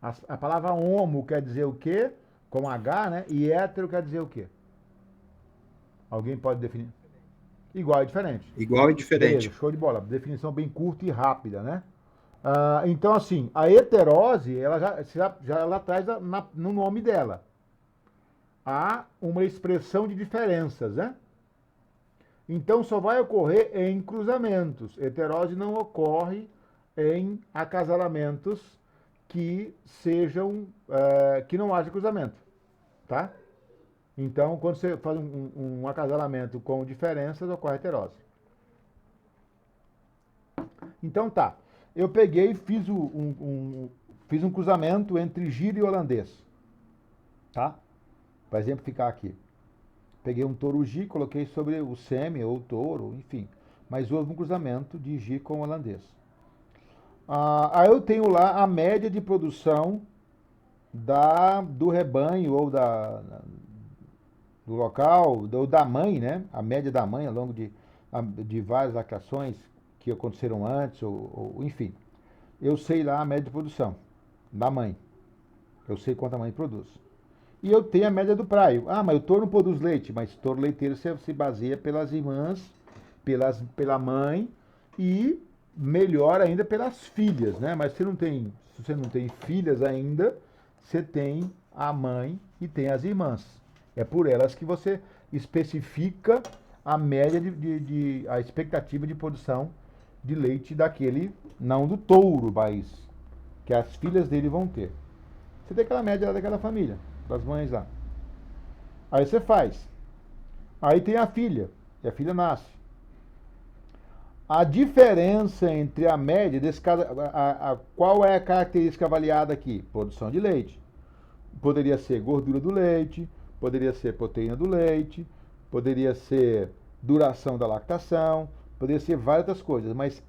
A palavra homo quer dizer o quê? Com H, né? E hétero quer dizer o quê? Alguém pode definir? Igual e diferente. Igual e Beleza, diferente. show de bola. Definição bem curta e rápida, né? Então, assim, a heterose, ela já ela traz no nome dela. Há uma expressão de diferenças, né? Então, só vai ocorrer em cruzamentos. Heterose não ocorre em acasalamentos que sejam, que não haja cruzamento, tá? Então, quando você faz um acasalamento com diferenças, ocorre heterose. Então tá, eu peguei e fiz um cruzamento entre giro e holandês, tá? Para exemplificar aqui. Peguei um touro G, coloquei sobre o sêmen ou o touro, enfim. Mas houve um cruzamento de G com holandês. Aí eu tenho lá a média de produção do rebanho ou do local, ou da mãe, né? A média da mãe ao longo de várias lactações que aconteceram antes, ou enfim. Eu sei lá a média de produção da mãe. Eu sei quanto a mãe produz. E eu tenho a média do praio. Mas o touro não produz leite, mas touro leiteiro se baseia pelas irmãs, pela mãe e melhor ainda pelas filhas, né? Mas se você não tem filhas ainda, você tem a mãe e tem as irmãs. É por elas que você especifica a média a expectativa de produção de leite daquele, não do touro, mas que as filhas dele vão ter. Você tem aquela média daquela família, das mães lá. Aí você faz. Aí tem a filha, e a filha nasce. A diferença entre a média desse caso, qual é a característica avaliada aqui? Produção de leite. Poderia ser gordura do leite, poderia ser proteína do leite, poderia ser duração da lactação, poderia ser várias outras coisas, mas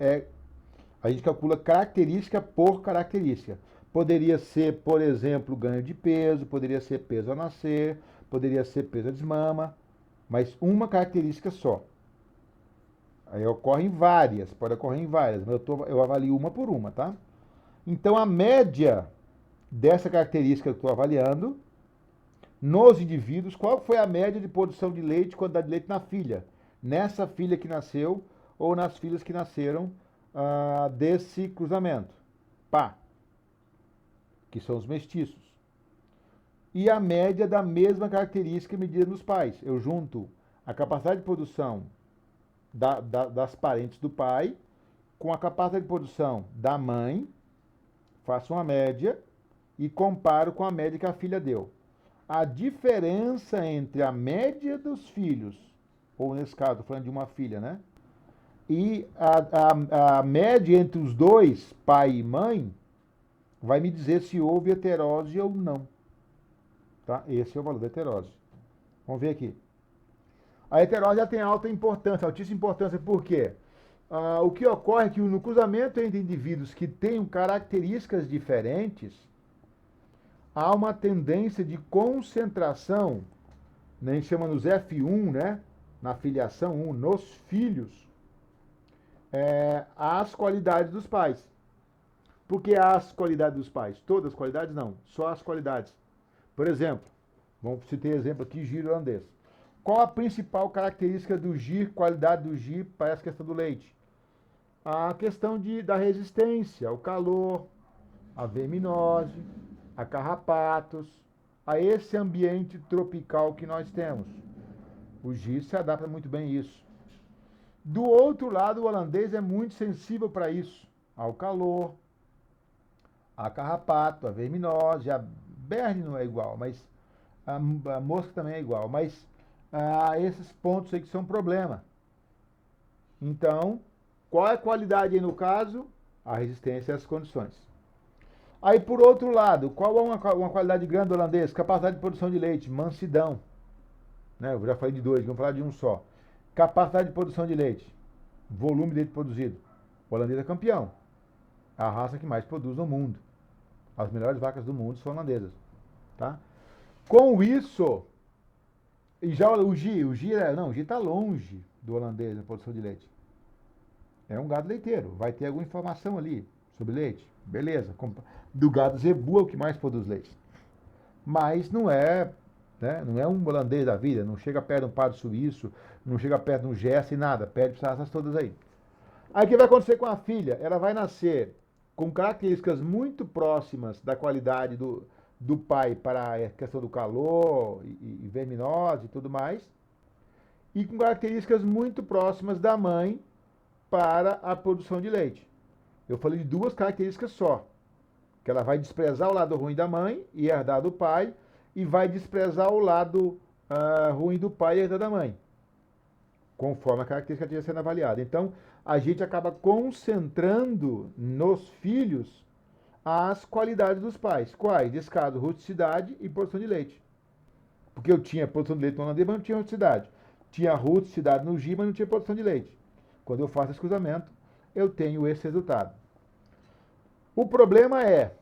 a gente calcula característica por característica. Poderia ser, por exemplo, ganho de peso, poderia ser peso a nascer, poderia ser peso a desmama, mas uma característica só. Aí ocorrem várias, pode ocorrer em várias, mas eu avalio uma por uma, tá? Então, a média dessa característica que eu estou avaliando, nos indivíduos, qual foi a média de produção de leite, quantidade de leite na filha? Nessa filha que nasceu ou nas filhas que nasceram desse cruzamento. Pá, que são os mestiços. E a média da mesma característica medida nos pais. Eu junto a capacidade de produção das parentes do pai com a capacidade de produção da mãe, faço uma média e comparo com a média que a filha deu. A diferença entre a média dos filhos, ou nesse caso, estou falando de uma filha, né? E a média entre os dois, pai e mãe, vai me dizer se houve heterose ou não. Tá? Esse é o valor da heterose. Vamos ver aqui. A heterose já tem alta importância, altíssima importância, por quê? O que ocorre é que no cruzamento entre indivíduos que tenham características diferentes, há uma tendência de concentração, né, a gente chama nos F1, né, na filiação 1, nos filhos, as qualidades dos pais. Por que as qualidades dos pais? Todas as qualidades? Não, só as qualidades. Por exemplo, vamos citar exemplo aqui, giro holandês. Qual a principal característica do gir, qualidade do gir para essa questão do leite? A questão da resistência ao calor, a verminose, a carrapatos, a esse ambiente tropical que nós temos. O gir se adapta muito bem a isso. Do outro lado, o holandês é muito sensível para isso, ao calor, a carrapato, a verminose, a berne não é igual, mas a mosca também é igual, mas esses pontos aí que são problema. Então, qual é a qualidade aí no caso? A resistência às condições. Aí, por outro lado, qual é uma qualidade grande do holandês? Capacidade de produção de leite, mansidão. Né? Eu já falei de dois, vamos falar de um só. Capacidade de produção de leite, volume de leite produzido. O holandês é campeão. É a raça que mais produz no mundo. As melhores vacas do mundo são holandesas. Tá? Com isso, e já o Gir está longe do holandês na produção de leite. É um gado leiteiro, vai ter alguma informação ali sobre leite, beleza. Do gado zebu é o que mais produz leite. Mas não é, né, não é um holandês da vida, não chega perto de um padre suíço, não chega perto de um Jesse, nada, perde para essas todas aí. Aí o que vai acontecer com a filha? Ela vai nascer com características muito próximas da qualidade do pai para a questão do calor e verminose e tudo mais, e com características muito próximas da mãe para a produção de leite. Eu falei de duas características só, que ela vai desprezar o lado ruim da mãe e herdar do pai, e vai desprezar o lado ruim do pai e herdar da mãe, conforme a característica que esteja sendo avaliada. Então, a gente acaba concentrando nos filhos as qualidades dos pais. Quais? Nesse caso, rusticidade e produção de leite. Porque eu tinha produção de leite no holandês, mas não tinha rusticidade. Tinha rusticidade no Gir, mas não tinha produção de leite. Quando eu faço esse cruzamento, eu tenho esse resultado. O problema é,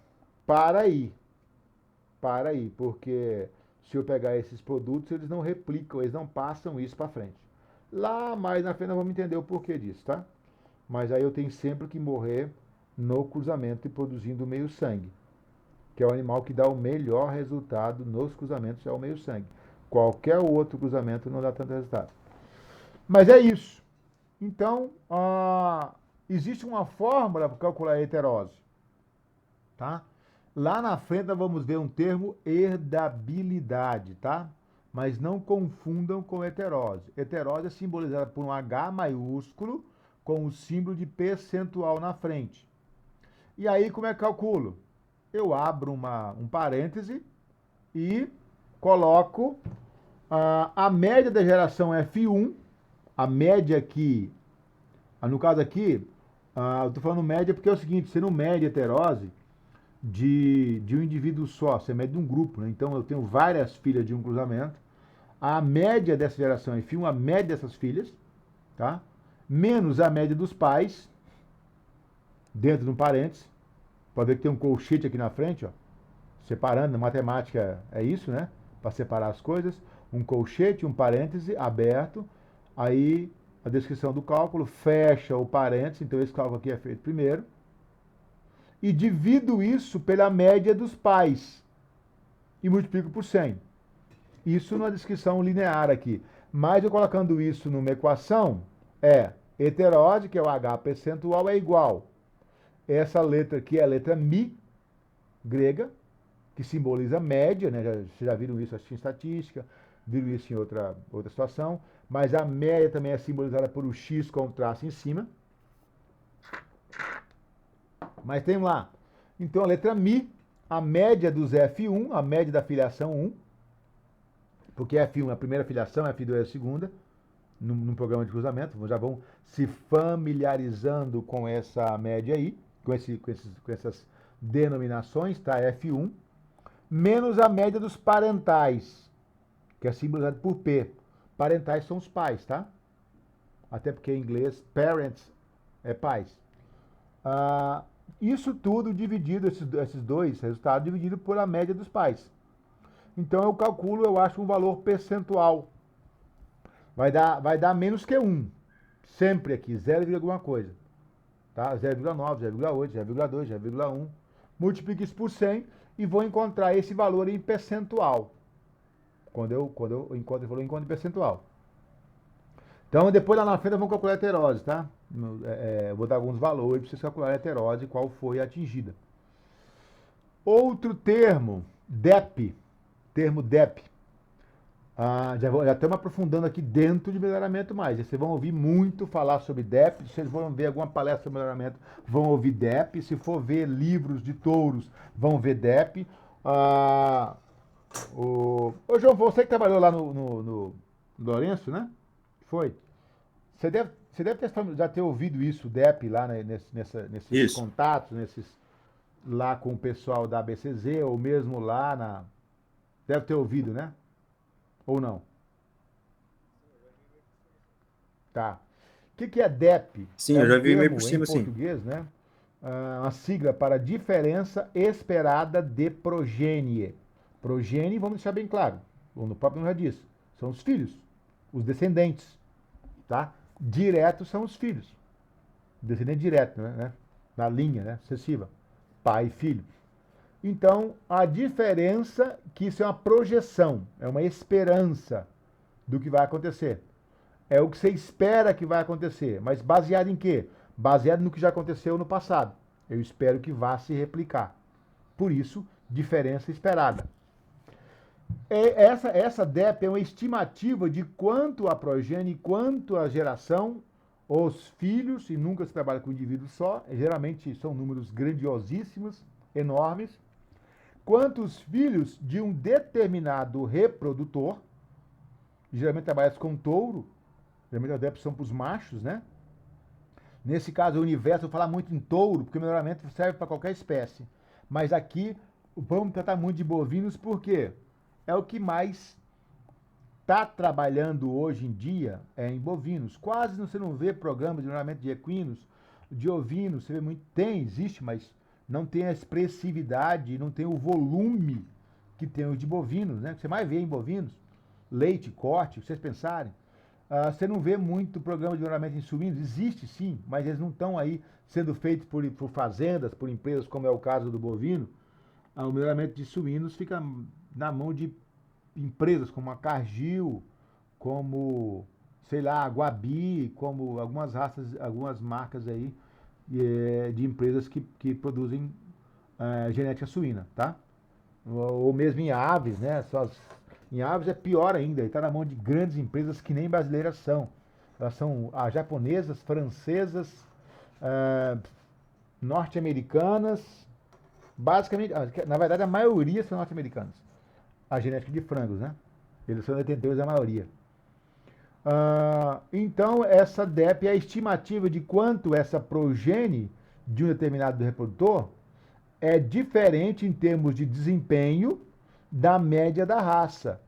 para aí, porque se eu pegar esses produtos, eles não replicam, eles não passam isso para frente. Lá mais na frente nós vamos entender o porquê disso, tá? Mas aí eu tenho sempre que morrer no cruzamento e produzindo meio sangue, que é o animal que dá o melhor resultado nos cruzamentos, é o meio sangue. Qualquer outro cruzamento não dá tanto resultado. Mas é isso. Então, existe uma fórmula para calcular a heterose, tá? Lá na frente nós vamos ver um termo herdabilidade, tá? Mas não confundam com heterose. Heterose é simbolizada por um H maiúsculo com o símbolo de percentual na frente. E aí, como é que calculo? Eu abro um parêntese e coloco a média da geração F1, a média aqui, no caso aqui, eu estou falando média porque é o seguinte, você não mede heterose de um indivíduo só, você mede de um grupo, né? Então eu tenho várias filhas de um cruzamento, a média dessa geração F1, a média dessas filhas, tá? Menos a média dos pais, dentro de um parênteses, pode ver que tem um colchete aqui na frente, ó, separando, na matemática é isso, né? Para separar as coisas, um colchete, um parêntese aberto, aí a descrição do cálculo, fecha o parênteses, então esse cálculo aqui é feito primeiro, e divido isso pela média dos pais e multiplico por 100. Isso na descrição linear aqui. Mas eu colocando isso numa equação, heteróide, que é o H percentual, é igual. Essa letra aqui é a letra Mi, grega, que simboliza média, né? Vocês já viram isso acho, em estatística, viram isso em outra situação, mas a média também é simbolizada por o X com o traço em cima. Mas tem lá, então a letra Mi, a média dos F1, a média da filiação 1, porque F1 é a primeira filiação, F2 é a segunda, num programa de cruzamento, já vão se familiarizando com essa média aí, com essas denominações, tá? F1, menos a média dos parentais, que é simbolizado por P. Parentais são os pais, tá? Até porque em inglês, parents é pais. Isso tudo dividido, esses dois resultados, dividido por a média dos pais. Então eu calculo, eu acho um valor percentual. Vai dar menos que 1. Sempre aqui, 0, alguma coisa. Tá? 0,9, 0,8, 0,2, 0,1. Multiplico isso por 100 e vou encontrar esse valor em percentual. Quando eu encontro esse valor em percentual. Então, depois lá na frente, vamos calcular a heterose, tá? Eu vou dar alguns valores para vocês calcularem a heterose, qual foi atingida. Outro termo, DEP. Termo DEP. Já estamos aprofundando aqui dentro de melhoramento mais. Vocês vão ouvir muito falar sobre DEP. Se vocês vão ver alguma palestra sobre melhoramento, vão ouvir DEP. Se for ver livros de touros, vão ver DEP. Ô João, você que trabalhou lá no Lourenço, né? Foi. Você deve já ter ouvido isso, DEP, lá nesses contatos, lá com o pessoal da ABCZ, ou mesmo lá Deve ter ouvido, né? Ou não? Tá. O que é DEP? Sim, eu já vi meio por cima, em português, né? Uma sigla para diferença esperada de progenie. Progenie, vamos deixar bem claro, no próprio nome já diz, são os filhos, os descendentes, tá? Diretos são os filhos. Descendente direto, né? Na linha, né? Sucessiva. Pai e filho. Então, a diferença, que isso é uma projeção, é uma esperança do que vai acontecer. É o que você espera que vai acontecer, mas baseado em quê? Baseado no que já aconteceu no passado. Eu espero que vá se replicar. Por isso, diferença esperada. Essa DEP é uma estimativa de quanto a progenie, quanto a geração, os filhos, e nunca se trabalha com um indivíduo só, geralmente são números grandiosíssimos, enormes, quantos filhos de um determinado reprodutor, geralmente trabalha com touro, geralmente as DEPs são para os machos, né? Nesse caso, o universo, eu vou falar muito em touro, porque o melhoramento serve para qualquer espécie. Mas aqui, vamos tratar muito de bovinos, porque é o que mais está trabalhando hoje em dia em bovinos. Quase você não vê programa de melhoramento de equinos, de ovinos, você vê muito, existe, mas não tem a expressividade, não tem o volume que tem os de bovinos, né? Que você mais vê em bovinos, leite, corte, vocês pensarem. Você não vê muito programa de melhoramento em suínos, existe sim, mas eles não estão aí sendo feitos por fazendas, por empresas, como é o caso do bovino. O melhoramento de suínos fica na mão de empresas como a Cargill, como, sei lá, a Guabi, como algumas raças, algumas marcas aí de empresas que produzem genética suína, tá? Ou mesmo em aves, né? Em aves é pior ainda, está na mão de grandes empresas que nem brasileiras são. Elas são japonesas, francesas, norte-americanas, basicamente, na verdade a maioria são norte-americanas. A genética de frangos, né? Eles são 82 a maioria. Então, essa DEP é a estimativa de quanto essa progenie de um determinado reprodutor é diferente em termos de desempenho da média da raça.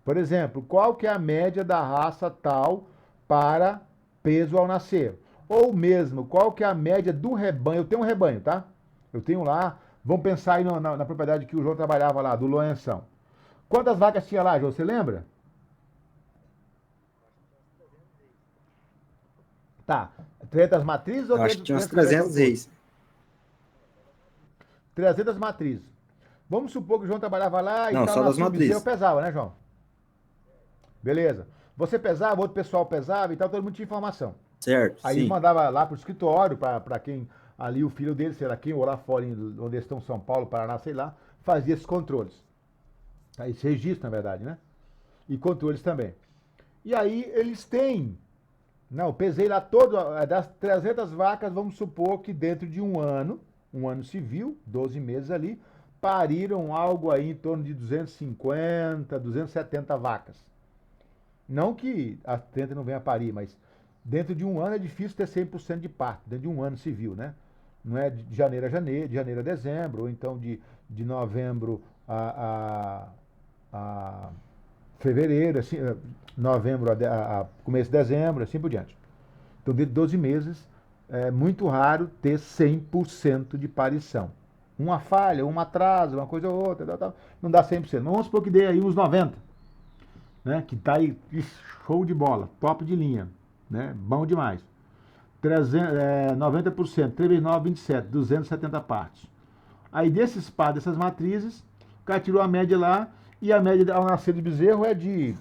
Por exemplo, qual que é a média da raça tal para peso ao nascer? Ou mesmo, qual que é a média do rebanho? Eu tenho um rebanho, tá? Eu tenho lá, vamos pensar aí na propriedade que o João trabalhava lá, do Lourenção. Quantas vacas tinha lá, João? Você lembra? Tá. 300 matrizes ou Eu acho que tinha uns 300 300 reis. 300 matrizes. Vamos supor que o João trabalhava lá e Não, tal, só na das Subzero matrizes. pesava, né, João? Beleza. Você pesava, outro pessoal pesava e tal, todo mundo tinha informação. Certo, Aí sim. mandava lá pro escritório, para quem, ali o filho dele, sei lá quem, ou lá fora, onde eles estão, São Paulo, Paraná, sei lá, fazia esses controles. Aí, esse registro, na verdade, né? E controles também. E aí eles têm, não, eu pesei lá todo, das 300 vacas, vamos supor que dentro de um ano civil, 12 meses ali, pariram algo aí em torno de 250, 270 vacas. Não que a 30 não venha a parir, mas dentro de um ano é difícil ter 100% de parto, dentro de um ano civil, né? Não é de janeiro a janeiro, de janeiro a dezembro, ou então de novembro a fevereiro, assim, novembro a começo de dezembro, assim por diante. Então, dentro de 12 meses, é muito raro ter 100% de parição. Uma falha, um atraso, uma coisa ou outra, não dá 100%. Mas vamos supor que dê aí uns 90%, né? Que tá aí, show de bola, top de linha, né? Bom demais. 90%, 3 vezes 9, 27, 270 partos. Aí desses partos, dessas matrizes, o cara tirou a média lá, e a média ao nascer do bezerro é de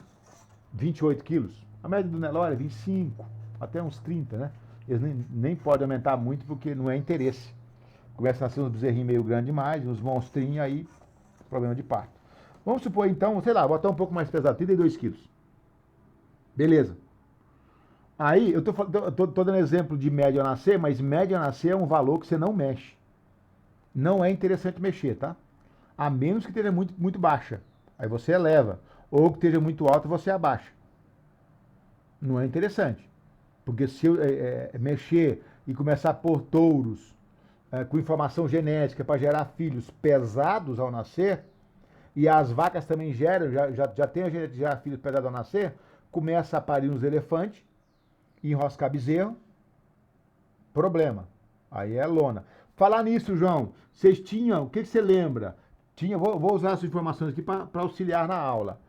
28 quilos. A média do Nelore é 25, até uns 30, né? Eles nem podem aumentar muito porque não é interesse. Começa a nascer uns bezerrinhos meio grandes demais, uns monstrinhos, aí problema de parto. Vamos supor então, sei lá, botar um pouco mais pesado, 32 quilos. Beleza. Aí, eu tô dando exemplo de média a nascer, mas média a nascer é um valor que você não mexe. Não é interessante mexer, tá? A menos que esteja muito, muito baixa. Aí você eleva. Ou que esteja muito alta, você abaixa. Não é interessante. Porque se eu mexer e começar a pôr touros com informação genética para gerar filhos pesados ao nascer, e as vacas também geram, já tem a genética de gerar filhos pesados ao nascer, começa a parir uns elefantes, enroscar bezerro, problema. Aí é lona. Falar nisso, João, vocês tinham, o que você lembra? Vou usar essas informações aqui para auxiliar na aula.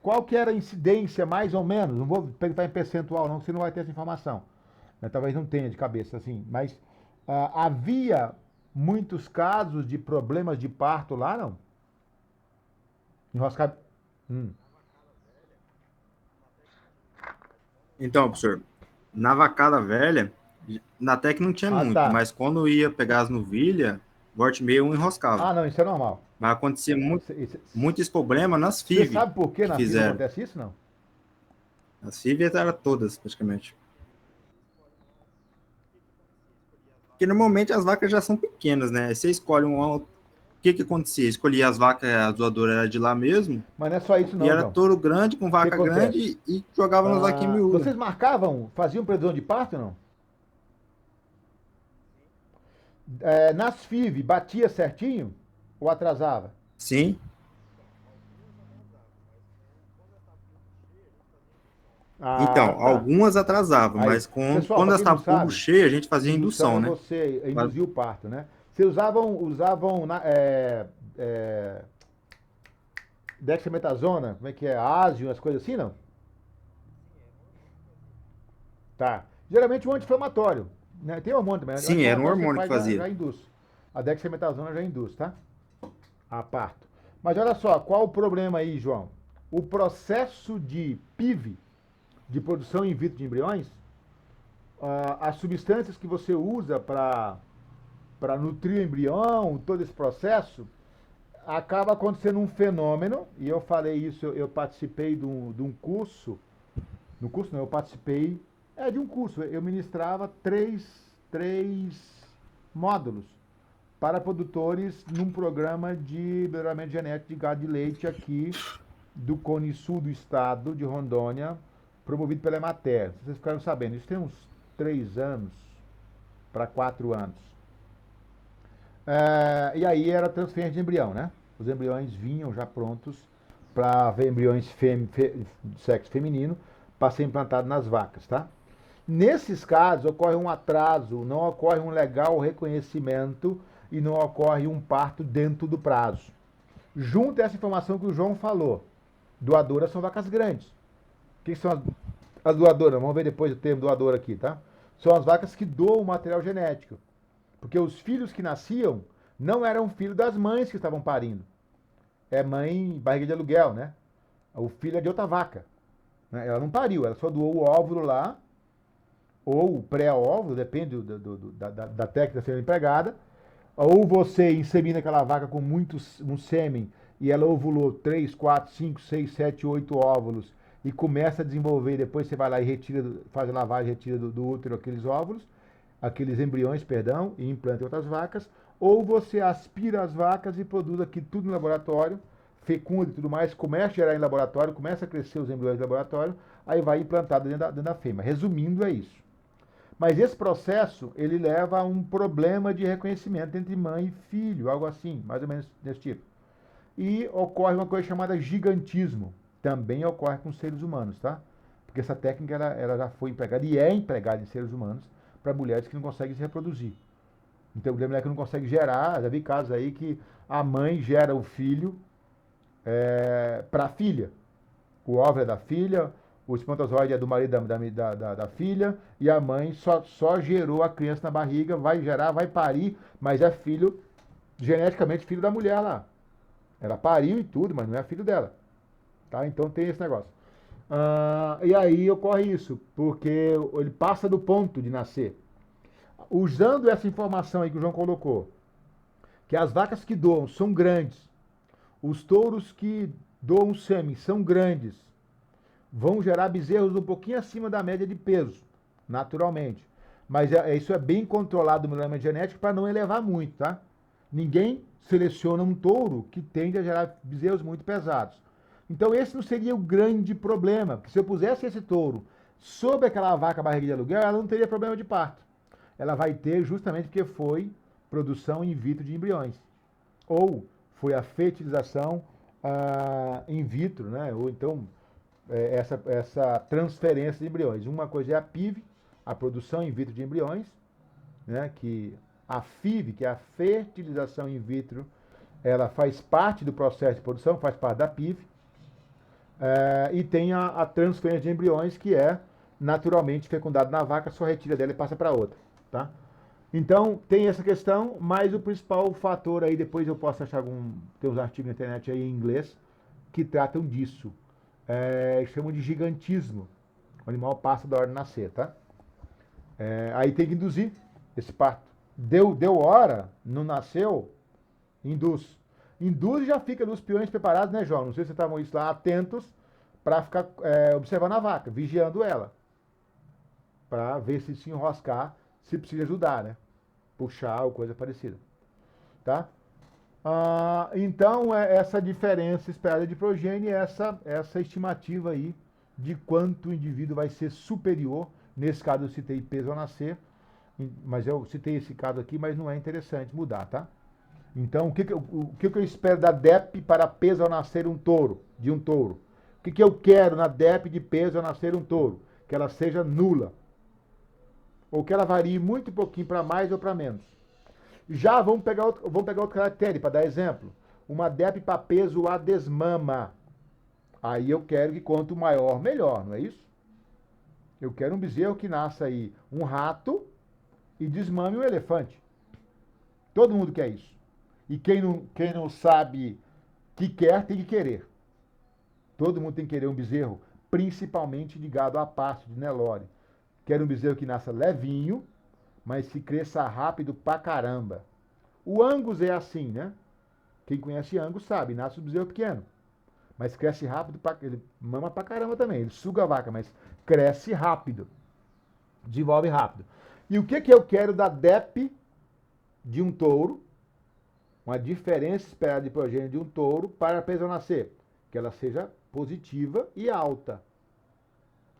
Qual que era a incidência, mais ou menos? Não vou perguntar em percentual, não, você não vai ter essa informação. Talvez não tenha de cabeça, assim. Mas havia muitos casos de problemas de parto lá, não? Enroscar. Então, professor, na vacada velha, até que não tinha muito, tá. mas quando ia pegar as novilhas, volta e meia um enroscava. Não, isso é normal. Mas acontecia muito esse problema nas FIV. Você sabe por que na FIV acontece isso, não? As FIV eram todas, praticamente. Porque normalmente as vacas já são pequenas, né? Você escolhe o que acontecia? Escolhia as vacas, a doadora era de lá mesmo. Mas não é só isso, não. E era João. touro grande com vaca grande e jogava nos vaquinhos miúdas. Vocês marcavam, faziam previsão de parto, não? Nas FIV, batia certinho ou atrasava? Sim. Então, tá. algumas atrasavam, mas pessoal, quando elas estavam com cheio, a gente fazia indução, né? Você induzia o parto, né? Vocês usavam dexametasona, como é que é? Ásio, as coisas assim, não? Tá. Geralmente um anti-inflamatório, né? Tem hormônio também. Sim, era um hormônio que fazia. Já induz. A dexametasona já induz, tá? A parto. Mas olha só, qual o problema aí, João? O processo de PIV, de produção in vitro de embriões, as substâncias que você usa para nutrir o embrião, todo esse processo, acaba acontecendo um fenômeno, e eu falei isso, eu participei de um curso, no curso não, eu participei de um curso, eu ministrava três módulos para produtores num programa de melhoramento genético de gado de leite aqui do Cone Sul do estado de Rondônia, promovido pela Emater. Vocês ficaram sabendo, isso tem uns 3 anos para 4 anos. E aí era transferência de embrião, né? Os embriões vinham já prontos para ver embriões de sexo feminino para ser implantado nas vacas, tá? Nesses casos ocorre um atraso, não ocorre um legal reconhecimento e não ocorre um parto dentro do prazo. Junto a essa informação que o João falou, doadoras são vacas grandes. O que são As doadoras, vamos ver depois o termo doador aqui, tá? São as vacas que doam material genético. Porque os filhos que nasciam não eram filhos das mães que estavam parindo. É mãe barriga de aluguel, né? O filho é de outra vaca. Né? Ela não pariu, ela só doou o óvulo lá, ou o pré-óvulo, depende da técnica sendo empregada. Ou você insemina aquela vaca com um sêmen e ela ovulou 3, 4, 5, 6, 7, 8 óvulos e começa a desenvolver, depois você vai lá e retira, faz a lavagem, retira do útero aqueles óvulos, aqueles embriões, perdão, e implanta em outras vacas, ou você aspira as vacas e produz aqui tudo no laboratório, fecunda e tudo mais, começa a gerar em laboratório, começa a crescer os embriões no laboratório, aí vai implantado dentro da fêmea. Resumindo, é isso. Mas esse processo, ele leva a um problema de reconhecimento entre mãe e filho, algo assim, mais ou menos desse tipo. E ocorre uma coisa chamada gigantismo. Também ocorre com seres humanos, tá? Porque essa técnica ela já foi empregada e é empregada em seres humanos para mulheres que não conseguem se reproduzir. Então, a mulher que não consegue gerar, já vi casos aí que a mãe gera o filho para a filha. O óvulo é da filha, o espermatozoide é do marido da filha, e a mãe só gerou a criança na barriga, vai gerar, vai parir, mas é filho, geneticamente filho da mulher lá. Ela pariu e tudo, mas não é filho dela. Tá? Então tem esse negócio. E aí ocorre isso, porque ele passa do ponto de nascer. Usando essa informação aí que o João colocou, que as vacas que doam são grandes, os touros que doam sêmen são grandes, vão gerar bezerros um pouquinho acima da média de peso, naturalmente. Mas isso é bem controlado no melhoramento genético para não elevar muito, tá? Ninguém seleciona um touro que tende a gerar bezerros muito pesados. Então esse não seria o grande problema, porque se eu pusesse esse touro sobre aquela vaca barriga de aluguel, ela não teria problema de parto. Ela vai ter justamente porque foi produção in vitro de embriões. Ou foi a fertilização in vitro, né? Ou então essa transferência de embriões. Uma coisa é a PIV, a produção in vitro de embriões, né? Que a FIV, que é a fertilização in vitro, ela faz parte do processo de produção, faz parte da PIV. E tem a transferência de embriões, que é naturalmente fecundado na vaca, só retira dela e passa para outra. Tá? Então, tem essa questão, mas o principal fator aí, depois eu posso achar tem uns artigos na internet aí em inglês que tratam disso. Chamam de gigantismo. O animal passa da hora de nascer, tá? Aí tem que induzir esse parto. Deu hora, não nasceu, induz. Induz e já fica nos peões preparados, né, João? Não sei se vocês estavam lá atentos para ficar observando a vaca, vigiando ela. Para ver se enroscar, se precisa ajudar, né? Puxar ou coisa parecida. Tá? Então, essa diferença esperada de progênie, essa estimativa aí de quanto o indivíduo vai ser superior. Nesse caso, eu citei peso ao nascer, mas eu citei esse caso aqui, mas não é interessante mudar, tá? Então, o que eu espero da DEP para peso ao nascer de um touro? O que eu quero na DEP de peso ao nascer um touro? Que ela seja nula. Ou que ela varie muito pouquinho para mais ou para menos. Já vamos pegar outro caractere, para dar exemplo. Uma DEP para peso a desmama. Aí eu quero que quanto maior, melhor, não é isso? Eu quero um bezerro que nasça aí um rato e desmame um elefante. Todo mundo quer isso. E quem não sabe que quer, tem que querer. Todo mundo tem que querer um bezerro, principalmente de gado a pasto, de Nelore. Quero um bezerro que nasça levinho, mas que cresça rápido pra caramba. O Angus é assim, né? Quem conhece Angus sabe, nasce um bezerro pequeno. Mas cresce rápido, ele mama pra caramba também. Ele suga a vaca, mas cresce rápido. Desenvolve rápido. E o que eu quero da DEP de um touro? Uma diferença esperada de progênie de um touro para a peso ao nascer. Que ela seja positiva e alta.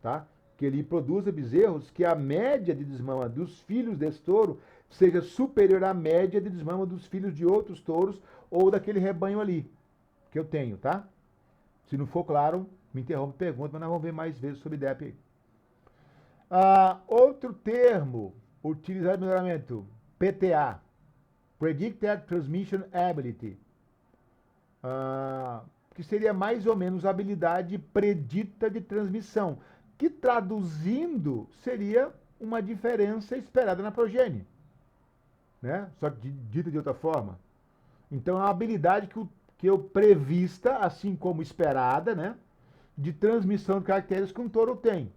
Tá? Que ele produza bezerros que a média de desmama dos filhos desse touro seja superior à média de desmama dos filhos de outros touros ou daquele rebanho ali que eu tenho, tá? Se não for claro, me interrompe e pergunta, mas nós vamos ver mais vezes sobre DEP aí. Outro termo utilizado no melhoramento, PTA, Predicted Transmission Ability, que seria mais ou menos a habilidade predita de transmissão, que traduzindo seria uma diferença esperada na progênie, né? Só que dita de outra forma. Então é uma habilidade que eu prevista, assim como esperada, né? De transmissão de caracteres que um touro tem.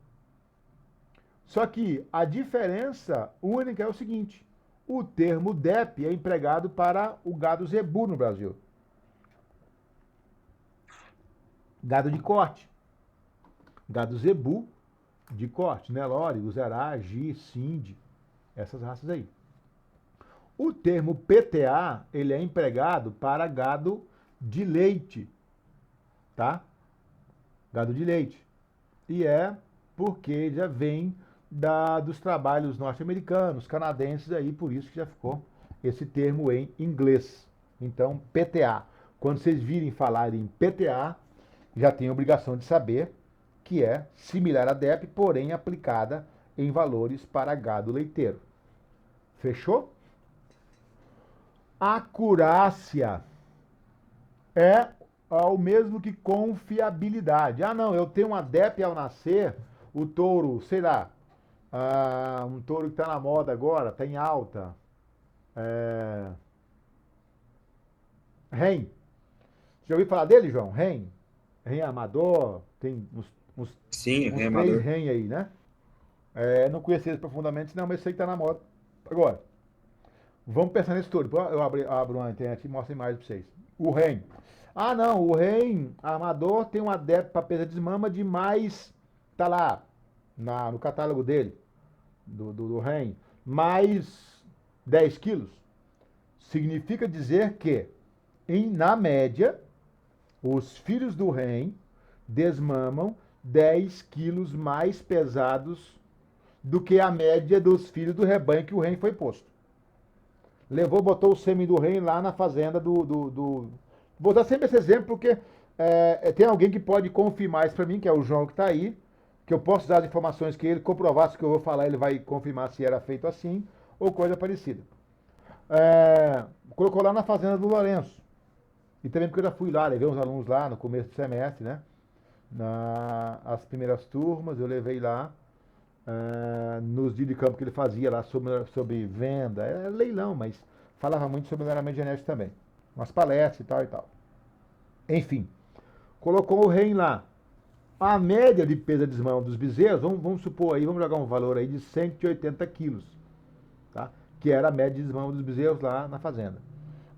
Só que a diferença única é o seguinte: o termo DEP é empregado para o gado zebu no Brasil. Gado de corte. Gado zebu de corte, Nelore, Uzerá, Gi, Sindi, essas raças aí. O termo PTA, ele é empregado para gado de leite, tá? Gado de leite. E é porque já vem dos trabalhos norte-americanos, canadenses aí, por isso que já ficou esse termo em inglês. Então, PTA. Quando vocês virem falar em PTA, já tem a obrigação de saber que é similar à DEP, porém aplicada em valores para gado leiteiro. Fechou? Acurácia é o mesmo que confiabilidade. Ah, não, eu tenho uma DEP ao nascer, o touro, sei lá, um touro que está na moda agora, está em alta. Ren. Já ouviu falar dele, João? Ren Amador, tem Sim, uns Ren Amador. Ren aí, né? Não conheci eles profundamente, não, mas sei que está na moda. Agora, vamos pensar nesse touro. Eu abro uma internet e mostro a imagem para vocês. O Ren. Ah, não, o Ren Amador tem um adepto para peso de desmama de mais, tá lá no catálogo dele, do Ren, mais 10 quilos. Significa dizer que, na média, os filhos do Ren desmamam 10 quilos mais pesados do que a média dos filhos do rebanho que o Ren foi posto. Botou o sêmen do Ren lá na fazenda Vou dar sempre esse exemplo porque tem alguém que pode confirmar isso para mim, que é o João que está aí, que eu posso dar as informações que ele comprovar se o que eu vou falar, ele vai confirmar se era feito assim ou coisa parecida. Colocou lá na fazenda do Lourenço. E também porque eu já fui lá, levei uns alunos lá no começo do semestre, né? As primeiras turmas, eu levei lá nos dias de campo que ele fazia lá sobre venda. Era leilão, mas falava muito sobre melhoramento genético também. Umas palestras e tal e tal. Enfim, colocou o Ren lá. A média de peso de desmama dos bezerros, vamos supor aí, vamos jogar um valor aí de 180 quilos, tá? Que era a média de desmama dos bezerros lá na fazenda.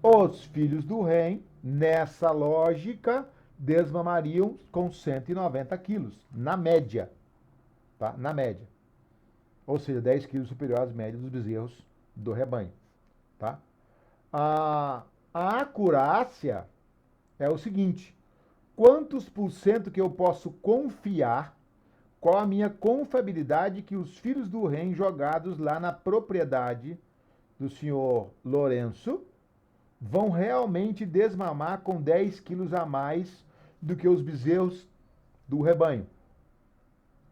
Os filhos do Ren, nessa lógica, desmamariam com 190 quilos, na média, tá? Na média. Ou seja, 10 quilos superior às médias dos bezerros do rebanho, tá? A acurácia é o seguinte: quantos por cento que eu posso confiar, qual a minha confiabilidade que os filhos do Ren jogados lá na propriedade do senhor Lourenço vão realmente desmamar com 10 quilos a mais do que os bezerros do rebanho.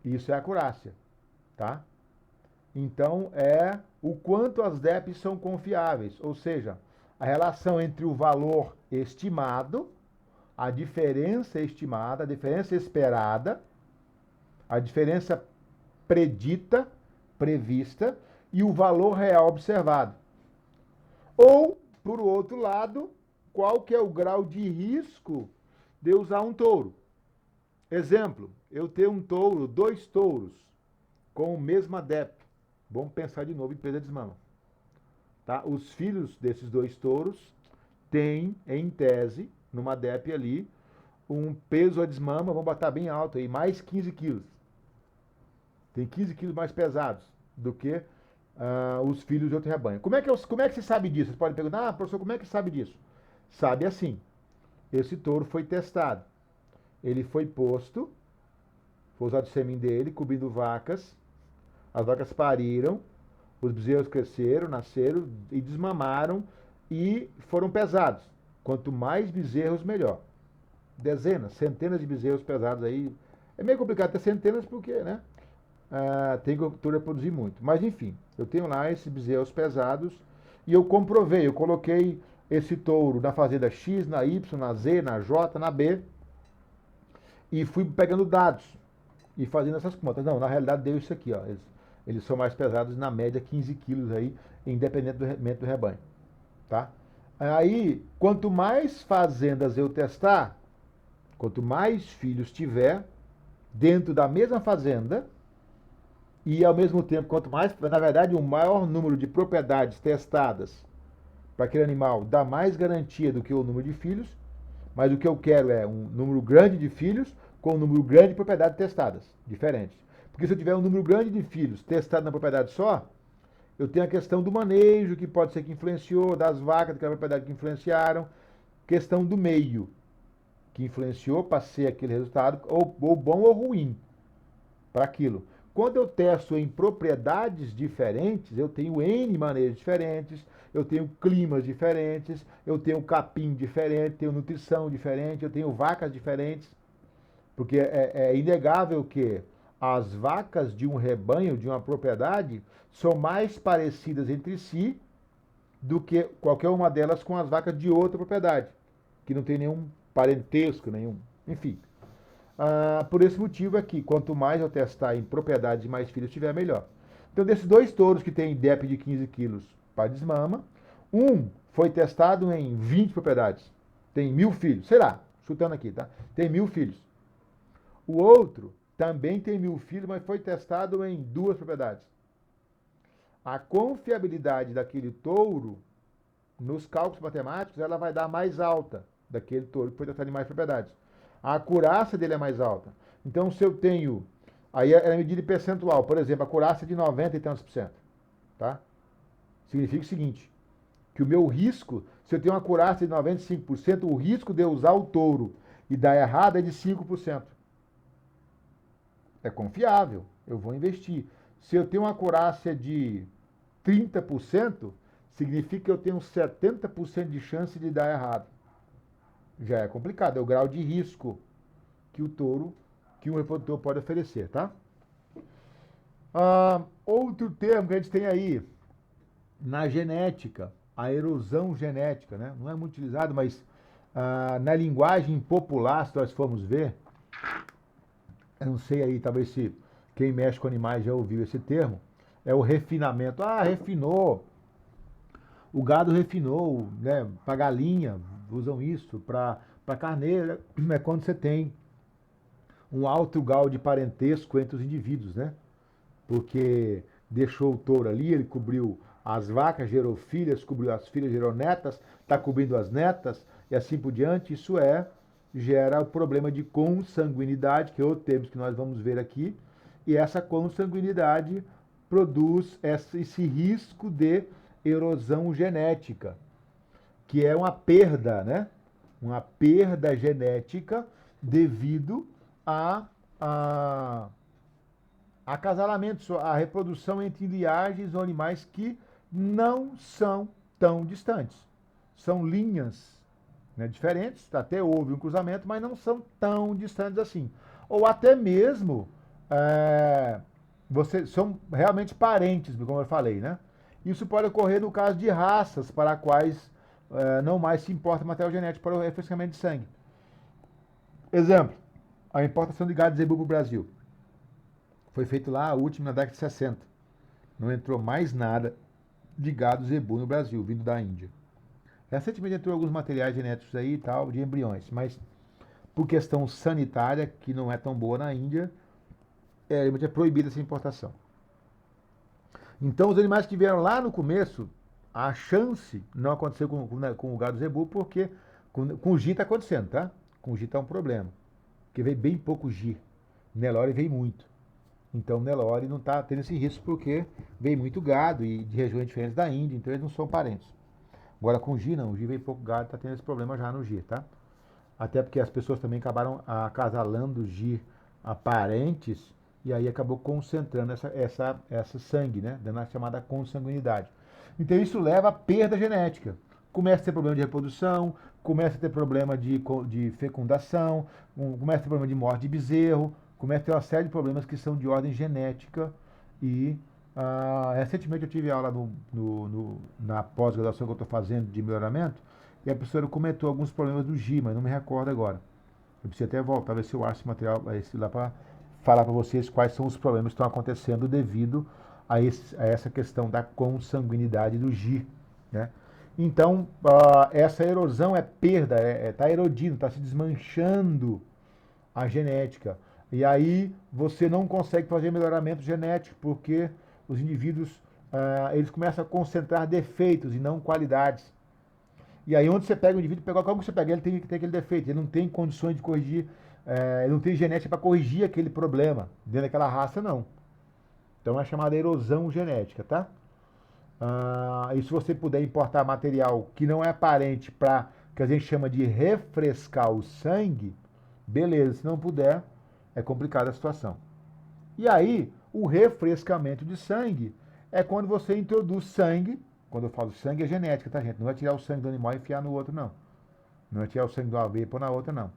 Isso é acurácia, tá? Então, é o quanto as DEPs são confiáveis, ou seja, a relação entre o valor estimado, a diferença estimada, a diferença esperada, a diferença predita, prevista, e o valor real observado. Ou, por outro lado, qual que é o grau de risco de usar um touro. Exemplo, eu tenho um touro, 2 touros, com o mesmo DEP. Vamos pensar de novo em perda de desmama. Tá? Os filhos desses 2 touros têm, em tese, numa DEP ali, um peso a desmama, vamos botar bem alto aí, mais 15 quilos. Tem 15 quilos mais pesados do que os filhos de outro rebanho. Como é que você sabe disso? Você pode perguntar, professor, como é que sabe disso? Sabe assim, esse touro foi testado. Ele foi posto, foi usado o sêmen dele, cobrindo vacas, as vacas pariram, os bezerros cresceram, nasceram e desmamaram e foram pesados. Quanto mais bezerros, melhor. Dezenas, centenas de bezerros pesados aí. É meio complicado ter centenas porque, né? Tem cultura a produzir muito. Mas, enfim, eu tenho lá esses bezerros pesados e eu comprovei. Eu coloquei esse touro na fazenda X, na Y, na Z, na J, na B e fui pegando dados. e fazendo essas contas. Não, na realidade deu isso aqui, ó. Eles são mais pesados, na média 15 quilos aí, independente do rebanho, tá? Aí, quanto mais fazendas eu testar, quanto mais filhos tiver dentro da mesma fazenda, e ao mesmo tempo, quanto mais, na verdade, o maior número de propriedades testadas para aquele animal dá mais garantia do que o número de filhos, mas o que eu quero é um número grande de filhos com um número grande de propriedades testadas, diferentes. Porque se eu tiver um número grande de filhos testados na propriedade só, eu tenho a questão do manejo, que pode ser que influenciou, das vacas daquela propriedade que influenciaram, questão do meio, que influenciou para ser aquele resultado, ou bom ou ruim, para aquilo. Quando eu testo em propriedades diferentes, eu tenho N manejos diferentes, eu tenho climas diferentes, eu tenho capim diferente, tenho nutrição diferente, eu tenho vacas diferentes, porque é inegável que as vacas de um rebanho, de uma propriedade, são mais parecidas entre si do que qualquer uma delas com as vacas de outra propriedade, que não tem nenhum parentesco, nenhum, enfim. Por esse motivo aqui, quanto mais eu testar em propriedades e mais filhos tiver, melhor. Então, desses 2 touros que tem DEP de 15 quilos para desmama, um foi testado em 20 propriedades, tem 1.000 filhos, sei lá, chutando aqui, tá? Tem 1.000 filhos. O outro também tem 1.000 filhos, mas foi testado em 2 propriedades. A confiabilidade daquele touro, nos cálculos matemáticos, ela vai dar mais alta daquele touro que foi testado em mais propriedades. A acurácia dele é mais alta. Então, se eu tenho... Aí é a medida percentual. Por exemplo, a acurácia é de 90 e tantos por cento. Tá? Significa o seguinte, que o meu risco, se eu tenho uma acurácia de 95%, o risco de eu usar o touro e dar errado é de 5%. É confiável, eu vou investir. Se eu tenho uma acurácia de 30%, significa que eu tenho 70% de chance de dar errado. Já é complicado, é o grau de risco que um reprodutor pode oferecer, tá? Outro termo que a gente tem aí, na genética, a erosão genética, né? Não é muito utilizado, mas na linguagem popular, se nós formos ver, eu não sei aí, talvez se quem mexe com animais já ouviu esse termo, é o refinamento. Refinou. O gado refinou, né? Para galinha, usam isso. Para carneiro, é quando você tem um alto grau de parentesco entre os indivíduos, né? Porque deixou o touro ali, ele cobriu as vacas, gerou filhas, cobriu as filhas, gerou netas, está cobrindo as netas, e assim por diante. Isso gera o problema de consanguinidade, que é outro termo que nós vamos ver aqui, e essa consanguinidade produz esse risco de erosão genética, que é uma perda, né? Uma perda genética devido a acasalamentos, a reprodução entre linhagens ou animais que não são tão distantes. São linhas, né, diferentes, até houve um cruzamento, mas não são tão distantes assim. Ou até mesmo são realmente parentes, como eu falei, né? Isso pode ocorrer no caso de raças para quais não mais se importa material genético para o refrescamento de sangue. Exemplo, a importação de gado zebu para o Brasil. Foi feito lá, a última, na década de 60. Não entrou mais nada de gado zebu no Brasil, vindo da Índia. Recentemente entrou alguns materiais genéticos aí e tal, de embriões, mas por questão sanitária, que não é tão boa na Índia, é proibida essa importação. Então, os animais que vieram lá no começo, a chance não aconteceu com o gado zebu, porque com o Gi está acontecendo, tá? Com o Gi está um problema, porque veio bem pouco Gi. Nelore veio muito. Então, o Nelore não está tendo esse risco, porque veio muito gado e de regiões diferentes da Índia, então eles não são parentes. Agora, com o Gi, não. O Gi veio pouco gado, está tendo esse problema já no Gi, tá? Até porque as pessoas também acabaram acasalando Gi a parentes, e aí acabou concentrando essa sangue, né? Dando a chamada consanguinidade. Então isso leva à perda genética. Começa a ter problema de reprodução, começa a ter problema de fecundação, começa a ter problema de morte de bezerro, começa a ter uma série de problemas que são de ordem genética. E recentemente eu tive aula na pós-graduação que eu estou fazendo de melhoramento, e a professora comentou alguns problemas do Gi, mas não me recordo agora. Eu preciso até voltar, ver se eu acho esse material lá para falar para vocês quais são os problemas que estão acontecendo devido a essa questão da consanguinidade do G, né? Então, essa erosão é perda, está erodindo, está se desmanchando a genética. E aí você não consegue fazer melhoramento genético, porque os indivíduos eles começam a concentrar defeitos e não qualidades. E aí onde você pega o indivíduo, como você pega, ele tem que ter aquele defeito, ele não tem condições de corrigir, ele não tem genética para corrigir aquele problema dentro daquela raça, não. Então é chamada erosão genética, tá? E se você puder importar material que não é aparente para, que a gente chama de refrescar o sangue, beleza. Se não puder, é complicada a situação. E aí, o refrescamento de sangue é quando você introduz sangue. Quando eu falo sangue, é genética, tá, gente? Não é tirar o sangue do animal e enfiar no outro, não. Não é tirar o sangue do aveia e pôr na outra, não.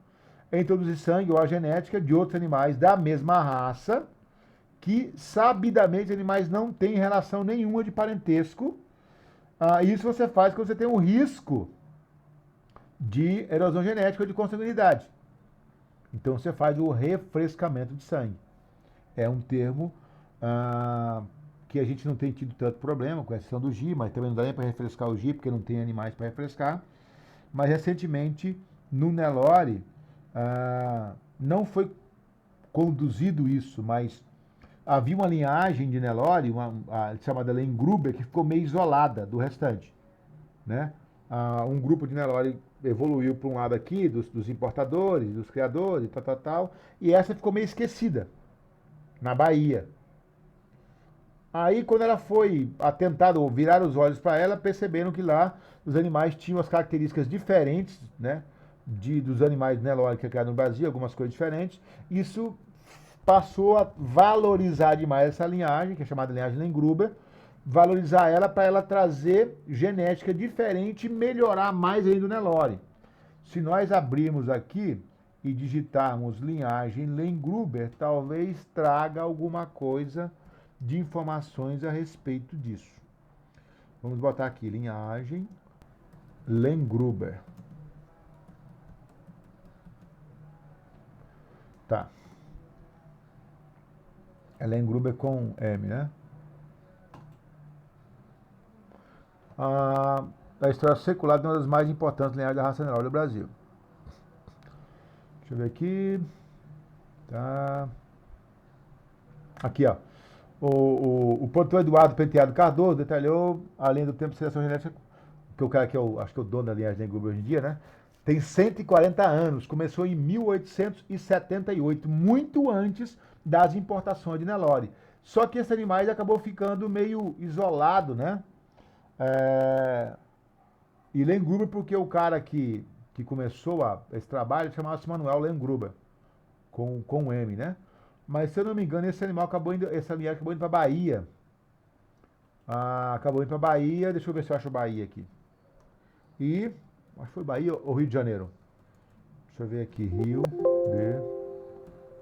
É introduzir sangue ou a genética de outros animais da mesma raça, que sabidamente animais não têm relação nenhuma de parentesco. Isso você faz quando você tem um risco de erosão genética ou de consanguinidade. Então você faz o refrescamento de sangue. É um termo que a gente não tem tido tanto problema com a questão do GI, mas também não dá nem para refrescar o GI, porque não tem animais para refrescar. Mas recentemente, no Nelore, não foi conduzido isso, mas havia uma linhagem de Nelore, chamada Lengruber, que ficou meio isolada do restante, né? Um grupo de Nelore evoluiu para um lado aqui, dos importadores, dos criadores, tal, e essa ficou meio esquecida, na Bahia. Aí, quando ela foi atentado, ou virar os olhos para ela, perceberam que lá os animais tinham as características diferentes, né, dos animais Nelore que é criado no Brasil, algumas coisas diferentes. Isso passou a valorizar demais essa linhagem, que é chamada linhagem Lengruber, valorizar ela para ela trazer genética diferente e melhorar mais ainda o Nelore. Se nós abrirmos aqui e digitarmos linhagem Lengruber, talvez traga alguma coisa de informações a respeito disso. Vamos botar aqui, linhagem Lengruber. Tá. É Lengruber com M, né? A história secular é uma das mais importantes linhagens da raça Nelore do Brasil. Deixa eu ver aqui. Tá. Aqui, ó. O produtor Eduardo Penteado Cardoso detalhou, além do tempo de seleção genética, que o cara que acho que é o dono da linhagem Lengruber hoje em dia, né? Tem 140 anos, começou em 1878, muito antes das importações de Nelore. Só que esse animal acabou ficando meio isolado, né? E Lengruber, porque o cara que começou esse trabalho chamava-se Manuel Lengruber, com M, né? Mas se eu não me engano, essa linhagem acabou indo para Bahia. Acabou indo para Bahia, deixa eu ver se eu acho Bahia aqui. Acho que foi Bahia ou Rio de Janeiro. Deixa eu ver aqui, Rio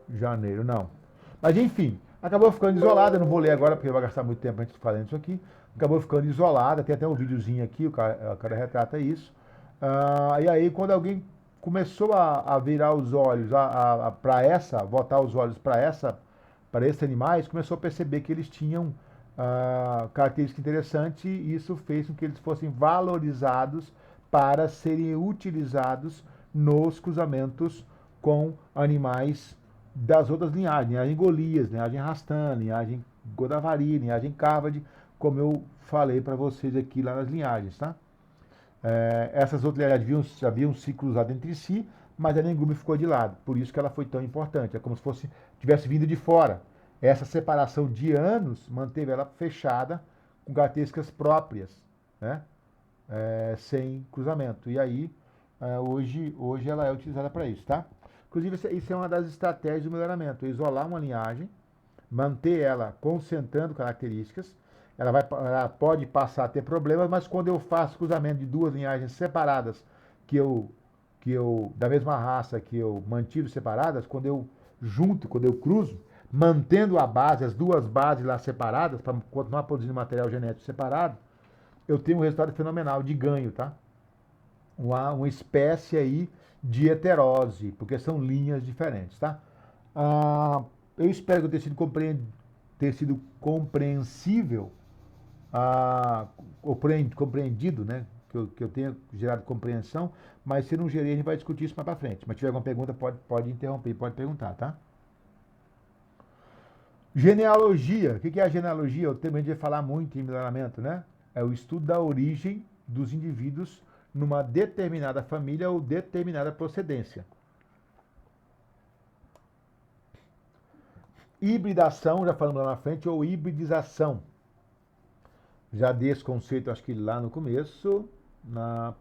de Janeiro, não. Mas enfim, acabou ficando isolada, não vou ler agora porque vai gastar muito tempo antes de falar isso aqui. Acabou ficando isolada, tem até um videozinho aqui, o cara retrata isso. E aí, quando alguém começou a virar os olhos voltar os olhos para esses animais, começou a perceber que eles tinham características interessantes e isso fez com que eles fossem valorizados para serem utilizados nos cruzamentos com animais das outras linhagens, linhagem Golias, linhagem Rastan, linhagem Godavari, linhagem Cavade, como eu falei para vocês aqui lá nas linhagens, tá? Essas outras linhagens haviam se cruzado entre si, mas a Lengruber ficou de lado, por isso que ela foi tão importante, é como se tivesse vindo de fora. Essa separação de anos manteve ela fechada, com características próprias, né? Sem cruzamento. E aí, hoje ela é utilizada para isso, tá? Inclusive, isso é uma das estratégias do melhoramento, isolar uma linhagem, manter ela concentrando características. Ela pode passar a ter problemas, mas quando eu faço cruzamento de duas linhagens separadas, da mesma raça que eu mantive separadas, quando eu cruzo, mantendo as duas bases lá separadas, para continuar produzindo material genético separado, eu tenho um resultado fenomenal de ganho, tá? Uma espécie aí de heterose, porque são linhas diferentes, tá? eu espero que eu ter sido compreensível, compreendido, né? Que eu tenha gerado compreensão, mas se não gerei, a gente vai discutir isso mais para frente. Mas se tiver alguma pergunta, pode interromper, pode perguntar, tá? Genealogia. O que é a genealogia? O tema a gente vai falar muito em milenaramento, né? É o estudo da origem dos indivíduos numa determinada família ou determinada procedência. Hibridação, já falamos lá na frente, ou hibridização. Já dei esse conceito, acho que lá no começo, na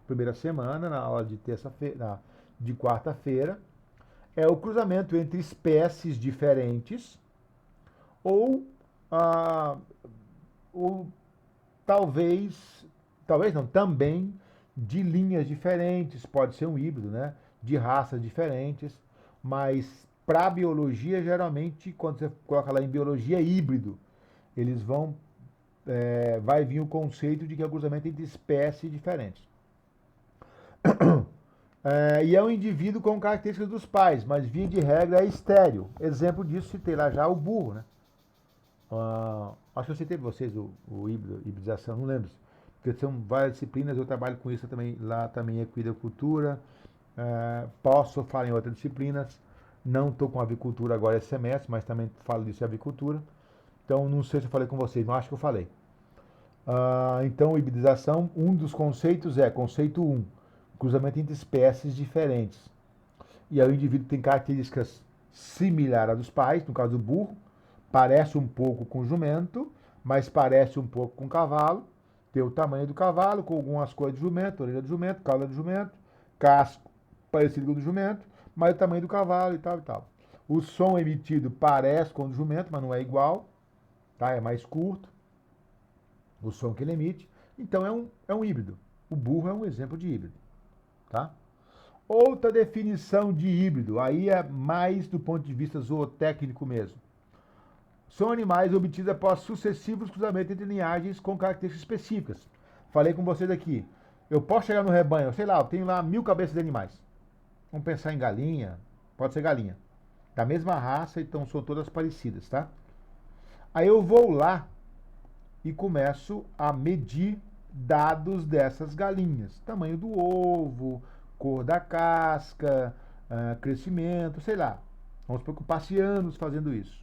primeira semana, na aula de terça-feira, de quarta-feira. É o cruzamento entre espécies diferentes ou talvez não, também de linhas diferentes, pode ser um híbrido, né? De raças diferentes, mas para a biologia, geralmente, quando você coloca lá em biologia, é híbrido. Eles vai vir o conceito de que é o cruzamento entre espécies diferentes. E é um indivíduo com características dos pais, mas via de regra é estéril. Exemplo disso, citei lá já o burro, né? Acho que eu citei para vocês o hibridização, não lembro. Porque são várias disciplinas, eu trabalho com isso também, lá também é aquicultura. Posso falar em outras disciplinas. Não estou com avicultura agora esse semestre, mas também falo disso em avicultura. Então, não sei se eu falei com vocês, mas acho que eu falei. Então, hibridização, um dos conceitos conceito 1, cruzamento entre espécies diferentes. E aí o indivíduo tem características similares às dos pais, no caso do burro, parece um pouco com o jumento, mas parece um pouco com o cavalo, tem o tamanho do cavalo, com algumas coisas do jumento, orelha do jumento, cauda do jumento, casco parecido com o do jumento, mas o tamanho do cavalo e tal e tal. O som emitido parece com o do jumento, mas não é igual, tá? É mais curto o som que ele emite. Então é um híbrido. O burro é um exemplo de híbrido, tá? Outra definição de híbrido, aí é mais do ponto de vista zootécnico mesmo. São animais obtidos após sucessivos cruzamentos entre linhagens com características específicas. Falei com vocês aqui. Eu posso chegar no rebanho, sei lá, eu tenho lá 1000 cabeças de animais. Vamos pensar em galinha, pode ser galinha. Da mesma raça, então são todas parecidas, tá? Aí eu vou lá e começo a medir dados dessas galinhas. Tamanho do ovo, cor da casca, crescimento, sei lá. Vamos supor que eu passe anos fazendo isso.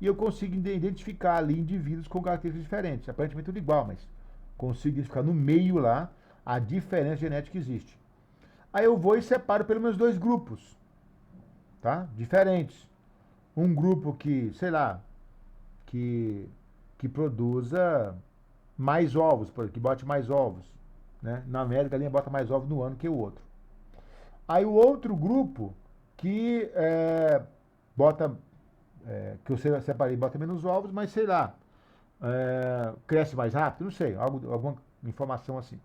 E eu consigo identificar ali indivíduos com características diferentes. Aparentemente tudo igual, mas consigo identificar no meio lá a diferença genética que existe. Aí eu vou e separo pelo menos 2 grupos, tá? Diferentes. Um grupo que, sei lá, que produza mais ovos, que bote mais ovos, né? Na América a linha bota mais ovos no ano que o outro. Aí o outro grupo que que eu separei, bota menos ovos, mas sei lá, cresce mais rápido, não sei, alguma informação assim.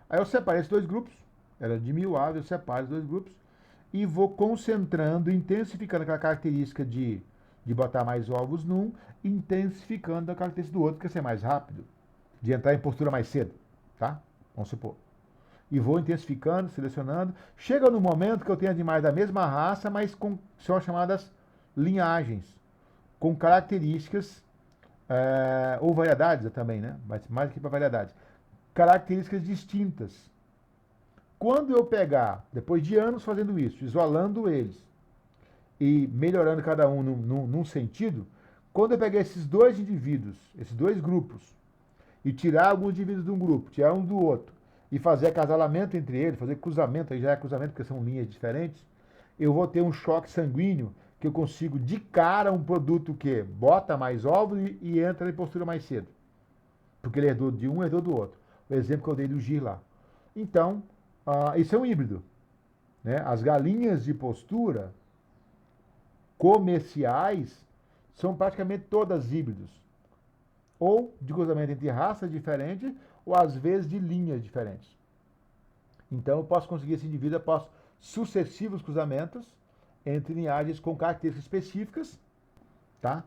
Aí eu separei esses 2 grupos, era de 1000 aves, eu separo os 2 grupos e vou concentrando, intensificando aquela característica de botar mais ovos num, intensificando a característica do outro, que é ser mais rápido, de entrar em postura mais cedo, tá? Vamos supor. E vou intensificando, selecionando. Chega no momento que eu tenho animais da mesma raça, mas são chamadas linhagens, com características, ou variedades também, né? Mas mais do que para variedades. Características distintas. Quando eu pegar, depois de anos fazendo isso, isolando eles e melhorando cada um num sentido, quando eu pegar esses 2 indivíduos, esses 2 grupos, e tirar alguns indivíduos de um grupo, tirar um do outro, e fazer acasalamento entre eles, fazer cruzamento, aí já é cruzamento porque são linhas diferentes, eu vou ter um choque sanguíneo que eu consigo de cara um produto que bota mais ovos e entra em postura mais cedo. Porque ele herdou de um, herdou do outro. O exemplo que eu dei do gir lá. Então, isso é um híbrido, né? As galinhas de postura comerciais são praticamente todas híbridos. Ou de cruzamento entre raças diferentes, ou às vezes de linhas diferentes. Então eu posso conseguir esse indivíduo após sucessivos cruzamentos entre linhagens com características específicas, tá?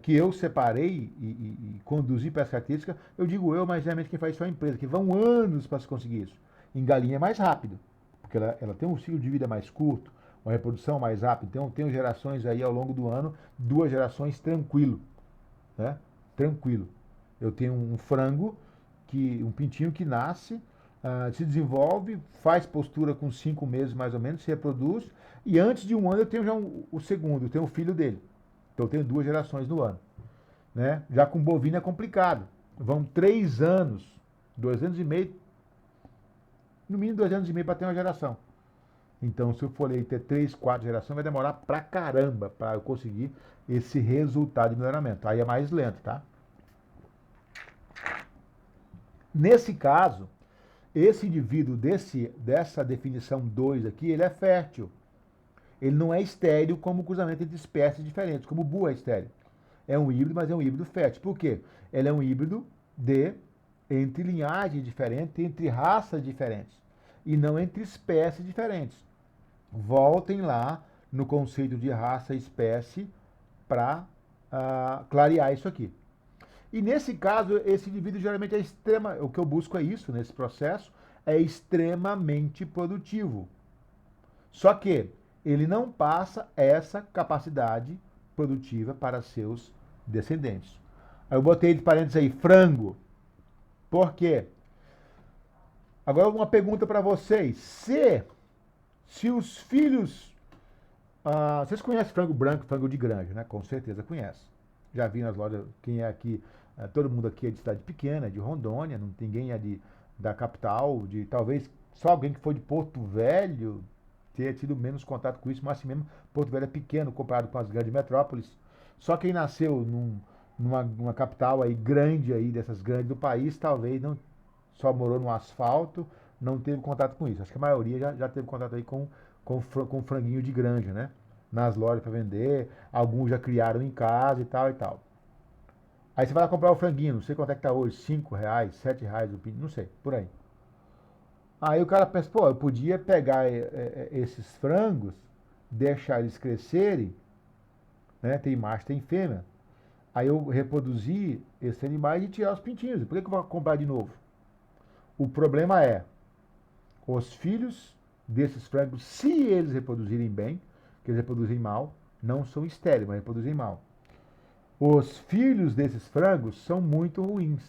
Que eu separei e conduzi para essa característica. Eu digo eu, mas geralmente quem faz isso é a empresa, que vão anos para se conseguir isso. Em galinha é mais rápido, porque ela tem um ciclo de vida mais curto, uma reprodução mais rápida. Então, eu tenho gerações aí ao longo do ano, 2 gerações tranquilo, né? Tranquilo. Eu tenho um frango, um pintinho que nasce, se desenvolve, faz postura com 5 meses mais ou menos, se reproduz, e antes de um ano eu tenho já o segundo, eu tenho o filho dele. Então eu tenho 2 gerações no ano, né? Já com bovino é complicado. Vão 3 anos, 2 anos e meio, no mínimo 2 anos e meio para ter uma geração. Então, se eu for aí ter 3, 4 gerações, vai demorar pra caramba para eu conseguir esse resultado de melhoramento. Aí é mais lento, tá? Nesse caso, esse indivíduo dessa definição 2 aqui, ele é fértil. Ele não é estéril como o cruzamento entre espécies diferentes, como o búho é estéril. É um híbrido, mas é um híbrido fértil. Por quê? Ele é um híbrido entre linhagens diferentes, entre raças diferentes, e não entre espécies diferentes. Voltem lá no conceito de raça e espécie para clarear isso aqui. E nesse caso, esse indivíduo geralmente o que eu busco é isso nesse processo, é extremamente produtivo. Só que ele não passa essa capacidade produtiva para seus descendentes. Aí eu botei de parênteses aí, frango. Por quê? Agora uma pergunta para vocês. Se os filhos... vocês conhecem frango branco, frango de granja, né? Com certeza conhecem. Já vi nas lojas, quem é aqui, todo mundo aqui é de cidade pequena, de Rondônia, não tem ninguém é da capital, talvez só alguém que foi de Porto Velho tenha tido menos contato com isso, mas assim mesmo, Porto Velho é pequeno comparado com as grandes metrópoles. Só quem nasceu numa capital aí grande aí, dessas grandes do país, talvez não só morou no asfalto, não teve contato com isso. Acho que a maioria já teve contato aí com franguinho de granja, né? Nas lojas para vender, alguns já criaram em casa e tal e tal. Aí você vai lá comprar o franguinho, não sei quanto é que tá hoje, R$ 5, R$ 7 o pinto, não sei, por aí. Aí o cara pensa, pô, eu podia pegar esses frangos, deixar eles crescerem, né? Tem macho, tem fêmea. Aí eu reproduzir esses animais e tirar os pintinhos. Por que eu vou comprar de novo? O problema é, os filhos desses frangos, se eles reproduzirem bem, que eles reproduzem mal, não são estéreis, mas reproduzem mal. Os filhos desses frangos são muito ruins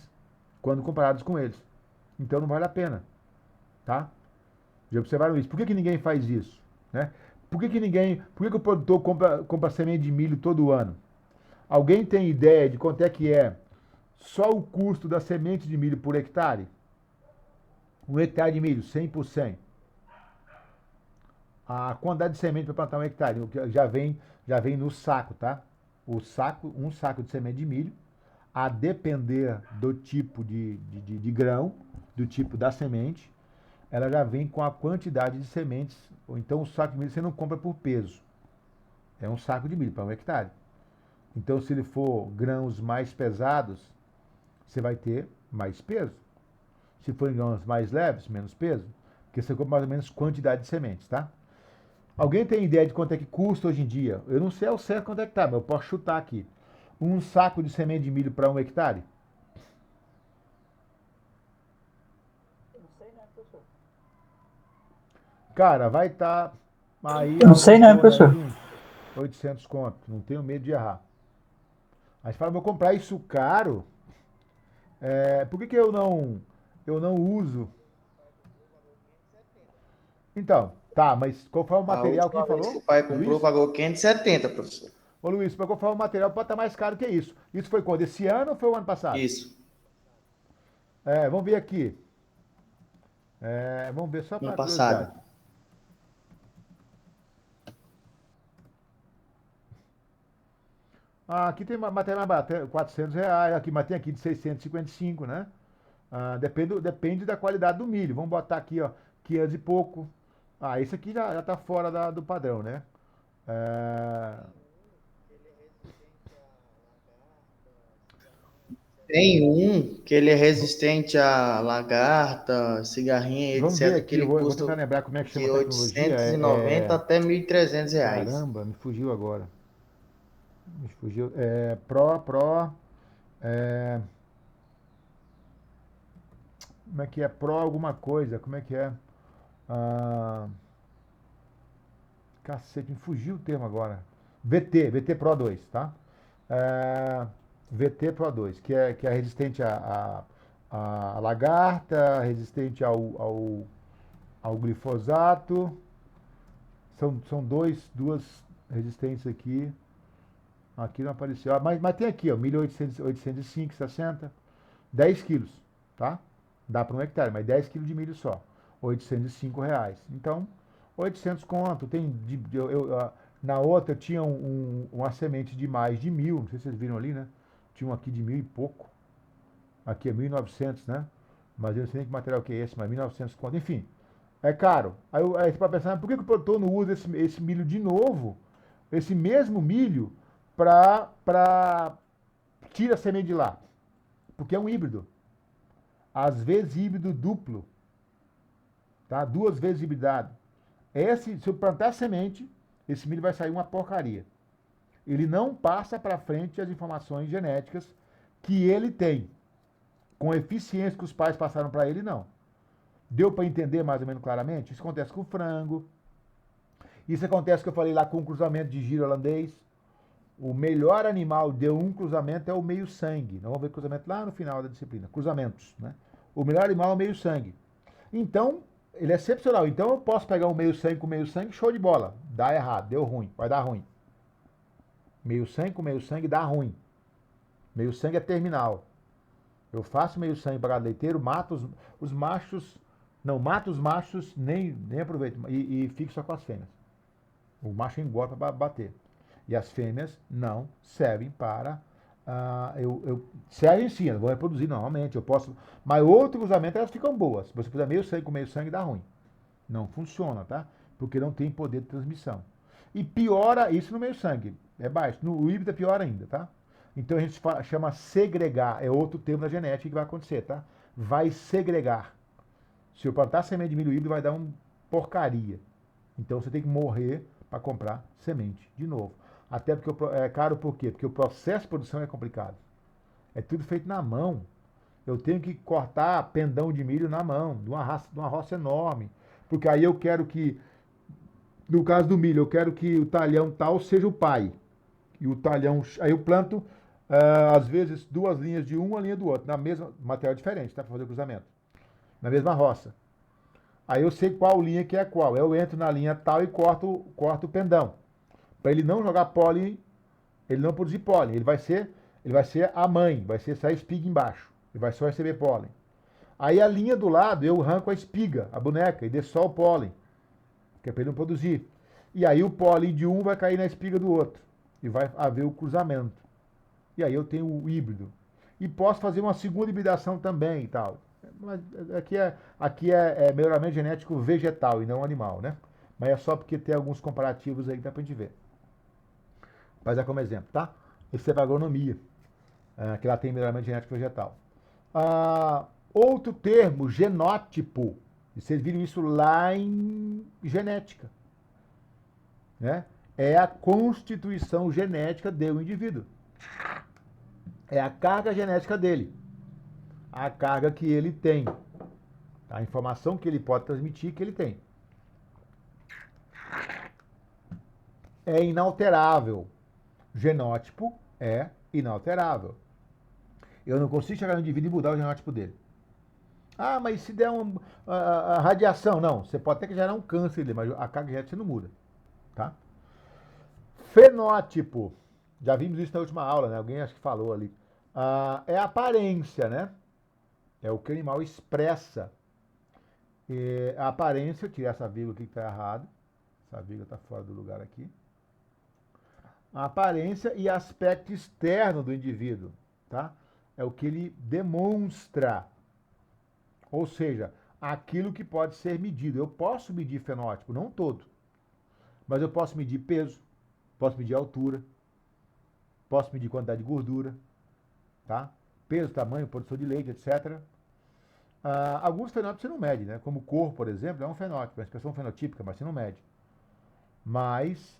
quando comparados com eles. Então não vale a pena, tá? Já observaram isso? Por que ninguém faz isso, né? Por que o produtor compra semente de milho todo ano? Alguém tem ideia de quanto é só o custo da semente de milho por hectare? 1 hectare de milho, 100 por 100. A quantidade de semente para plantar 1 hectare já vem no saco, tá? Um saco de semente de milho, a depender do tipo de grão, do tipo da semente, ela já vem com a quantidade de sementes. Ou então o saco de milho você não compra por peso. É um saco de milho para 1 hectare. Então, se ele for grãos mais pesados, você vai ter mais peso. Se forem grãos mais leves, menos peso, porque você compra mais ou menos quantidade de sementes, tá? Alguém tem ideia de quanto é que custa hoje em dia? Eu não sei ao certo quanto é que tá, mas eu posso chutar aqui. Um saco de semente de milho para 1 hectare? Não sei, né, professor? Cara, vai estar aí... Não sei, né, professor? 800 conto. Não tenho medo de errar. Aí você fala, vou comprar isso caro. Por que eu não uso? Então, tá, mas qual foi o material que falou? O pai comprou, pagou 570, professor. Ô Luiz, para qual foi o material pode estar mais caro que isso. Isso foi quando? Esse ano ou foi o ano passado? Isso. Vamos ver aqui. Vamos ver só para Ano passado. Aqui tem material mais barato, R$ 400, aqui, mas tem aqui de 655, né? Depende da qualidade do milho. Vamos botar aqui, ó, 500 e pouco. Esse aqui já tá fora do padrão, né? Tem um que ele é resistente a lagarta, cigarrinha, Vamos ver etc. aqui, Que ele vou custa tentar lembrar como é que chama de a tecnologia. 890 até R$ 1.300. Caramba, me fugiu agora. Me fugiu. Pro. Como é que é? Pro alguma coisa. Como é que é? Cacete, me fugiu o termo agora. VT Pro 2, tá? VT Pro 2, que é resistente a lagarta, resistente ao glifosato. São duas resistências aqui. Aqui não apareceu. Mas tem aqui, ó, milho 805, 60, 10 quilos, tá? Dá para 1 hectare, mas 10 quilos de milho só. R$ 805. Então, 800 conto. Na outra tinha uma semente de mais de 1.000, não sei se vocês viram ali, né? Tinha um aqui de 1.000 e pouco. Aqui é 1.900, né? Mas eu não sei nem que material que é esse, mas 1.900 conto. Enfim, é caro. Aí você pode pensar, por que o produtor não usa esse milho de novo? Esse mesmo milho para tira a semente de lá. Porque é um híbrido. Às vezes híbrido duplo. Tá? 2 vezes hibridado. Se eu plantar semente, esse milho vai sair uma porcaria. Ele não passa para frente as informações genéticas que ele tem. Com a eficiência que os pais passaram para ele, não. Deu para entender mais ou menos claramente? Isso acontece com o frango. Isso acontece que eu falei lá com o cruzamento de giro holandês. O melhor animal de um cruzamento é o meio-sangue. Nós vamos ver cruzamento lá no final da disciplina. Cruzamentos, né? O melhor animal é o meio-sangue. Então, ele é excepcional. Então, eu posso pegar um meio-sangue com meio-sangue, show de bola. Dá errado, deu ruim, vai dar ruim. Meio-sangue com meio-sangue dá ruim. Meio-sangue é terminal. Eu faço meio-sangue para gado leiteiro, mato os machos. Não, mato os machos, nem aproveito. E fico só com as fêmeas. O macho engorda para bater. E as fêmeas não servem para... servem sim, elas vão reproduzir normalmente. Eu posso... Mas outro cruzamento, elas ficam boas. Se você puser meio sangue com meio sangue, dá ruim. Não funciona, tá? Porque não tem poder de transmissão. E piora isso no meio sangue. É baixo. No híbrido é pior ainda, tá? Então a gente chama segregar. É outro termo da genética que vai acontecer, tá? Vai segregar. Se eu plantar semente de milho híbrido, vai dar uma porcaria. Então você tem que morrer para comprar semente de novo. Até porque é caro por quê? Porque o processo de produção é complicado. É tudo feito na mão. Eu tenho que cortar pendão de milho na mão, de uma roça enorme. Porque aí eu quero que, no caso do milho, eu quero que o talhão tal seja o pai. E o talhão, aí eu planto, às vezes, 2 linhas de uma linha do outro, na mesma, material diferente, tá? Para fazer o cruzamento. Na mesma roça. Aí eu sei qual linha que é qual. Eu entro na linha tal e corto o pendão. Para ele não jogar pólen, ele não produzir pólen. Ele vai ser a mãe, vai ser essa espiga embaixo. Ele vai só receber pólen. Aí a linha do lado, eu arranco a espiga, a boneca, e deixo só o pólen, que é para ele não produzir. E aí o pólen de um vai cair na espiga do outro. E vai haver o cruzamento. E aí eu tenho o híbrido. E posso fazer uma segunda hibridação também e tal. Mas aqui é melhoramento genético vegetal e não animal, né? Mas é só porque tem alguns comparativos aí que dá pra gente ver. Mas é como exemplo, tá? Isso é para agronomia, que lá tem melhoramento genético vegetal. Outro termo, genótipo. E vocês viram isso lá em genética, né? É a constituição genética do indivíduo. É a carga genética dele. A carga que ele tem. A informação que ele pode transmitir que ele tem. É inalterável. Genótipo é inalterável. Eu não consigo chegar no indivíduo e mudar o genótipo dele. Ah, mas se der a radiação, não. Você pode até que gerar um câncer dele, mas a carga genética não muda. Tá? Fenótipo. Já vimos isso na última aula, né? Alguém acho que falou ali. É a aparência, né? É o que o animal expressa. A aparência, eu tirei essa vírgula aqui que está errado. Essa vírgula está fora do lugar aqui. A aparência e aspecto externo do indivíduo, tá? É o que ele demonstra. Ou seja, aquilo que pode ser medido. Eu posso medir fenótipo, não todo. Mas eu posso medir peso, posso medir altura, posso medir quantidade de gordura, tá? Peso, tamanho, produção de leite, etc. Alguns fenótipos você não mede, né? Como cor, por exemplo, é um fenótipo, é uma expressão fenotípica, mas você não mede. Mas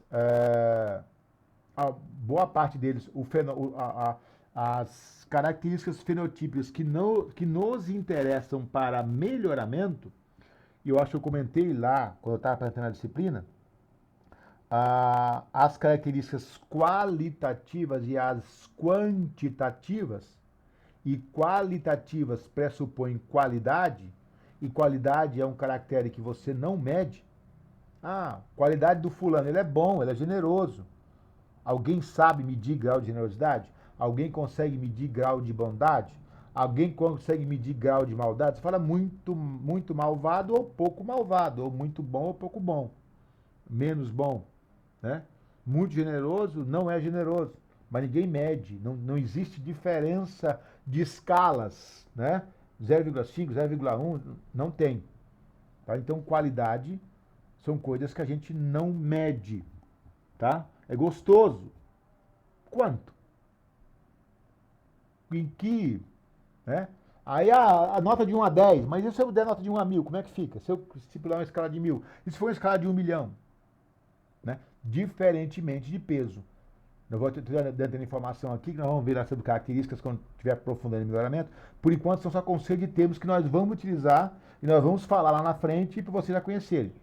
a boa parte deles, as características fenotípicas que nos interessam para melhoramento, e eu acho que eu comentei lá, quando eu estava apresentando a disciplina, as características qualitativas e as quantitativas, e qualitativas pressupõem qualidade, e qualidade é um caractere que você não mede. Qualidade do fulano, ele é bom, ele é generoso. Alguém sabe medir grau de generosidade? Alguém consegue medir grau de bondade? Alguém consegue medir grau de maldade? Você fala muito, muito malvado ou pouco malvado, ou muito bom ou pouco bom, menos bom, né? Muito generoso não é generoso, mas ninguém mede, não existe diferença de escalas, né? 0,5, 0,1, não tem. Tá? Então, qualidade são coisas que a gente não mede, tá? É gostoso. Quanto? Em que, né? Aí a nota de 1 a 10, mas e se eu der nota de 1 a 1000, como é que fica? Se eu estipular uma escala de 1000, e se for uma escala de 1 milhão? Né? Diferentemente de peso. Eu vou dando informação aqui, que nós vamos ver sobre características quando estiver aprofundando o melhoramento. Por enquanto, são só conceitos de termos que nós vamos utilizar e nós vamos falar lá na frente para vocês já conhecerem.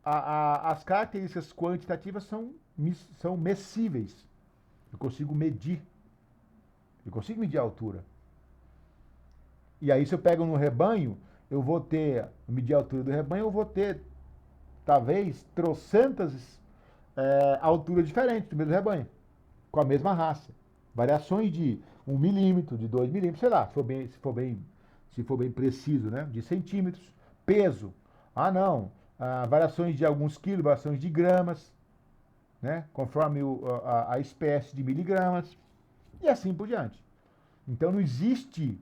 As características quantitativas são messíveis. Eu consigo medir. Eu consigo medir a altura. E aí, se eu pego no rebanho, eu vou medir a altura do rebanho, eu vou ter, talvez, trocentas alturas diferentes do mesmo rebanho, com a mesma raça. Variações de 1 milímetro, de 2 milímetros, sei lá, se for bem preciso, né? De centímetros. Peso. Variações de alguns quilos, variações de gramas, né? Conforme a espécie de miligramas, e assim por diante. Então não existe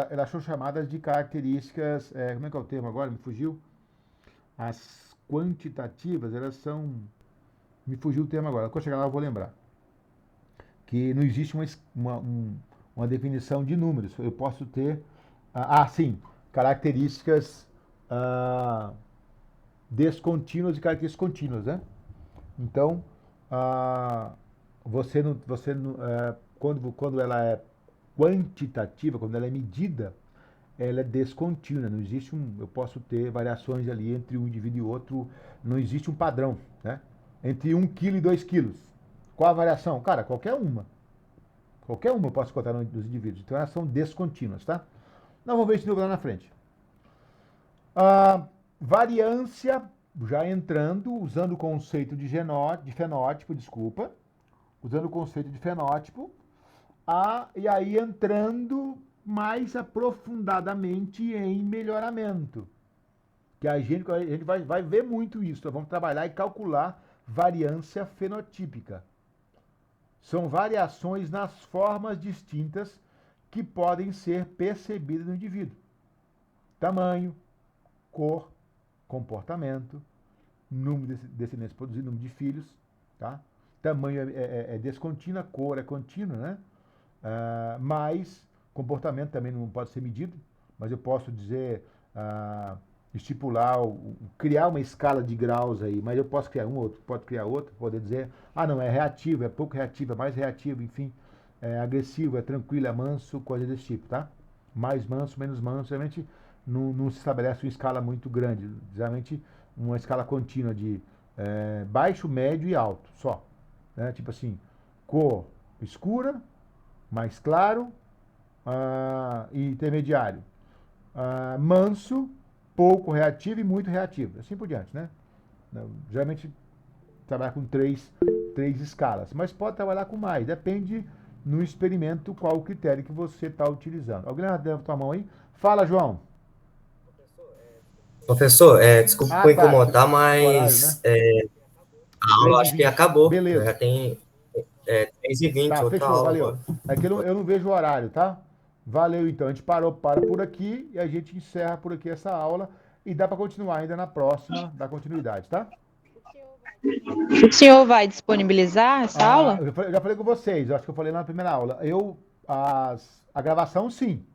elas são chamadas de características, como é que é o termo agora? Me fugiu. As quantitativas, me fugiu o termo agora. Quando eu chegar lá eu vou lembrar. Que não existe uma definição de números. Eu posso ter, sim, características descontínuas e características contínuas, né? Então, quando ela é quantitativa, quando ela é medida, ela é descontínua. Não existe eu posso ter variações ali entre um indivíduo e outro, não existe um padrão, né? Entre 1 quilo e 2 quilos. Qual a variação? Cara, qualquer uma. Qualquer uma eu posso contar nos indivíduos. Então elas são descontínuas, tá? Nós vamos ver isso de novo lá na frente. Variância, já entrando, usando o conceito de fenótipo, usando o conceito de fenótipo, e aí entrando mais aprofundadamente em melhoramento. Que a gente vai ver muito isso. Nós vamos trabalhar e calcular variância fenotípica. São variações nas formas distintas que podem ser percebidas no indivíduo. Tamanho, cor, comportamento, número de descendentes produzidos, número de filhos, tá? Tamanho é descontínuo, cor é contínua, né? Mas comportamento também não pode ser medido, mas eu posso dizer, estipular, criar uma escala de graus aí, mas eu posso criar pode criar outro, poder dizer, não, é reativo, é pouco reativo, é mais reativo, enfim, é agressivo, é tranquilo, é manso, coisa desse tipo, tá? Mais manso, menos manso, realmente não se estabelece uma escala muito grande, geralmente uma escala contínua de baixo, médio e alto, só, né? Tipo assim, cor escura, mais claro, e intermediário, manso, pouco reativo e muito reativo, assim por diante, né? Geralmente trabalha com três escalas, mas pode trabalhar com mais, depende no experimento qual o critério que você está utilizando. Alguém levanta a mão aí? Fala, João. Professor, desculpa por incomodar, mas horário, né? A aula acho que acabou. Beleza. Já tem 3h20, tá, outra fechou, aula. Valeu. É que eu não vejo o horário, tá? Valeu, então. A gente para por aqui e a gente encerra por aqui essa aula e dá para continuar ainda na próxima, dar continuidade, tá? O senhor vai disponibilizar essa aula? Eu já falei com vocês, eu acho que eu falei na primeira aula. A gravação, sim.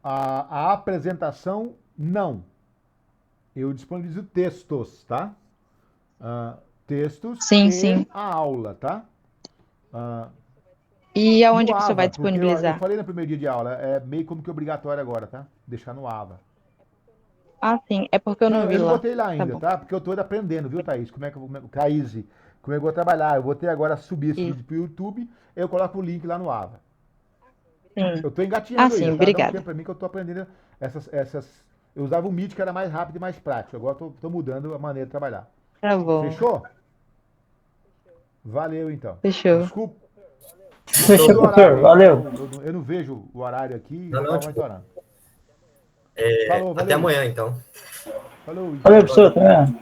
A apresentação, não. Eu disponibilizo textos, tá? Textos sim. A aula, tá? E aonde que o senhor vai porque disponibilizar? eu falei no primeiro dia de aula, é meio como que obrigatório agora, tá? Deixar no AVA. Ah, sim. É porque eu não vi eu não lá. botei lá ainda, bom. tá? Porque eu tô ainda aprendendo, viu, Thaís? Thaís, como é que eu vou trabalhar? Eu vou ter agora subir esse Isso. vídeo pro YouTube, eu coloco o link lá no Ava. Sim. Eu tô Ah, engatinhando sim, ainda, tá? Dá um obrigada. tempo pra mim que eu tô aprendendo essas... Eu usava o Meet que era mais rápido e mais prático. Agora tô mudando a maneira de trabalhar. Tá bom. Fechou? Valeu, então. Fechou. Desculpa. Fechou, Do horário professor. aí, Valeu. eu não vejo o horário aqui e Não, já não, tava tipo, monitorando. Falou, até valeu. amanhã, então. Falou, Valeu, então. professor. Até amanhã.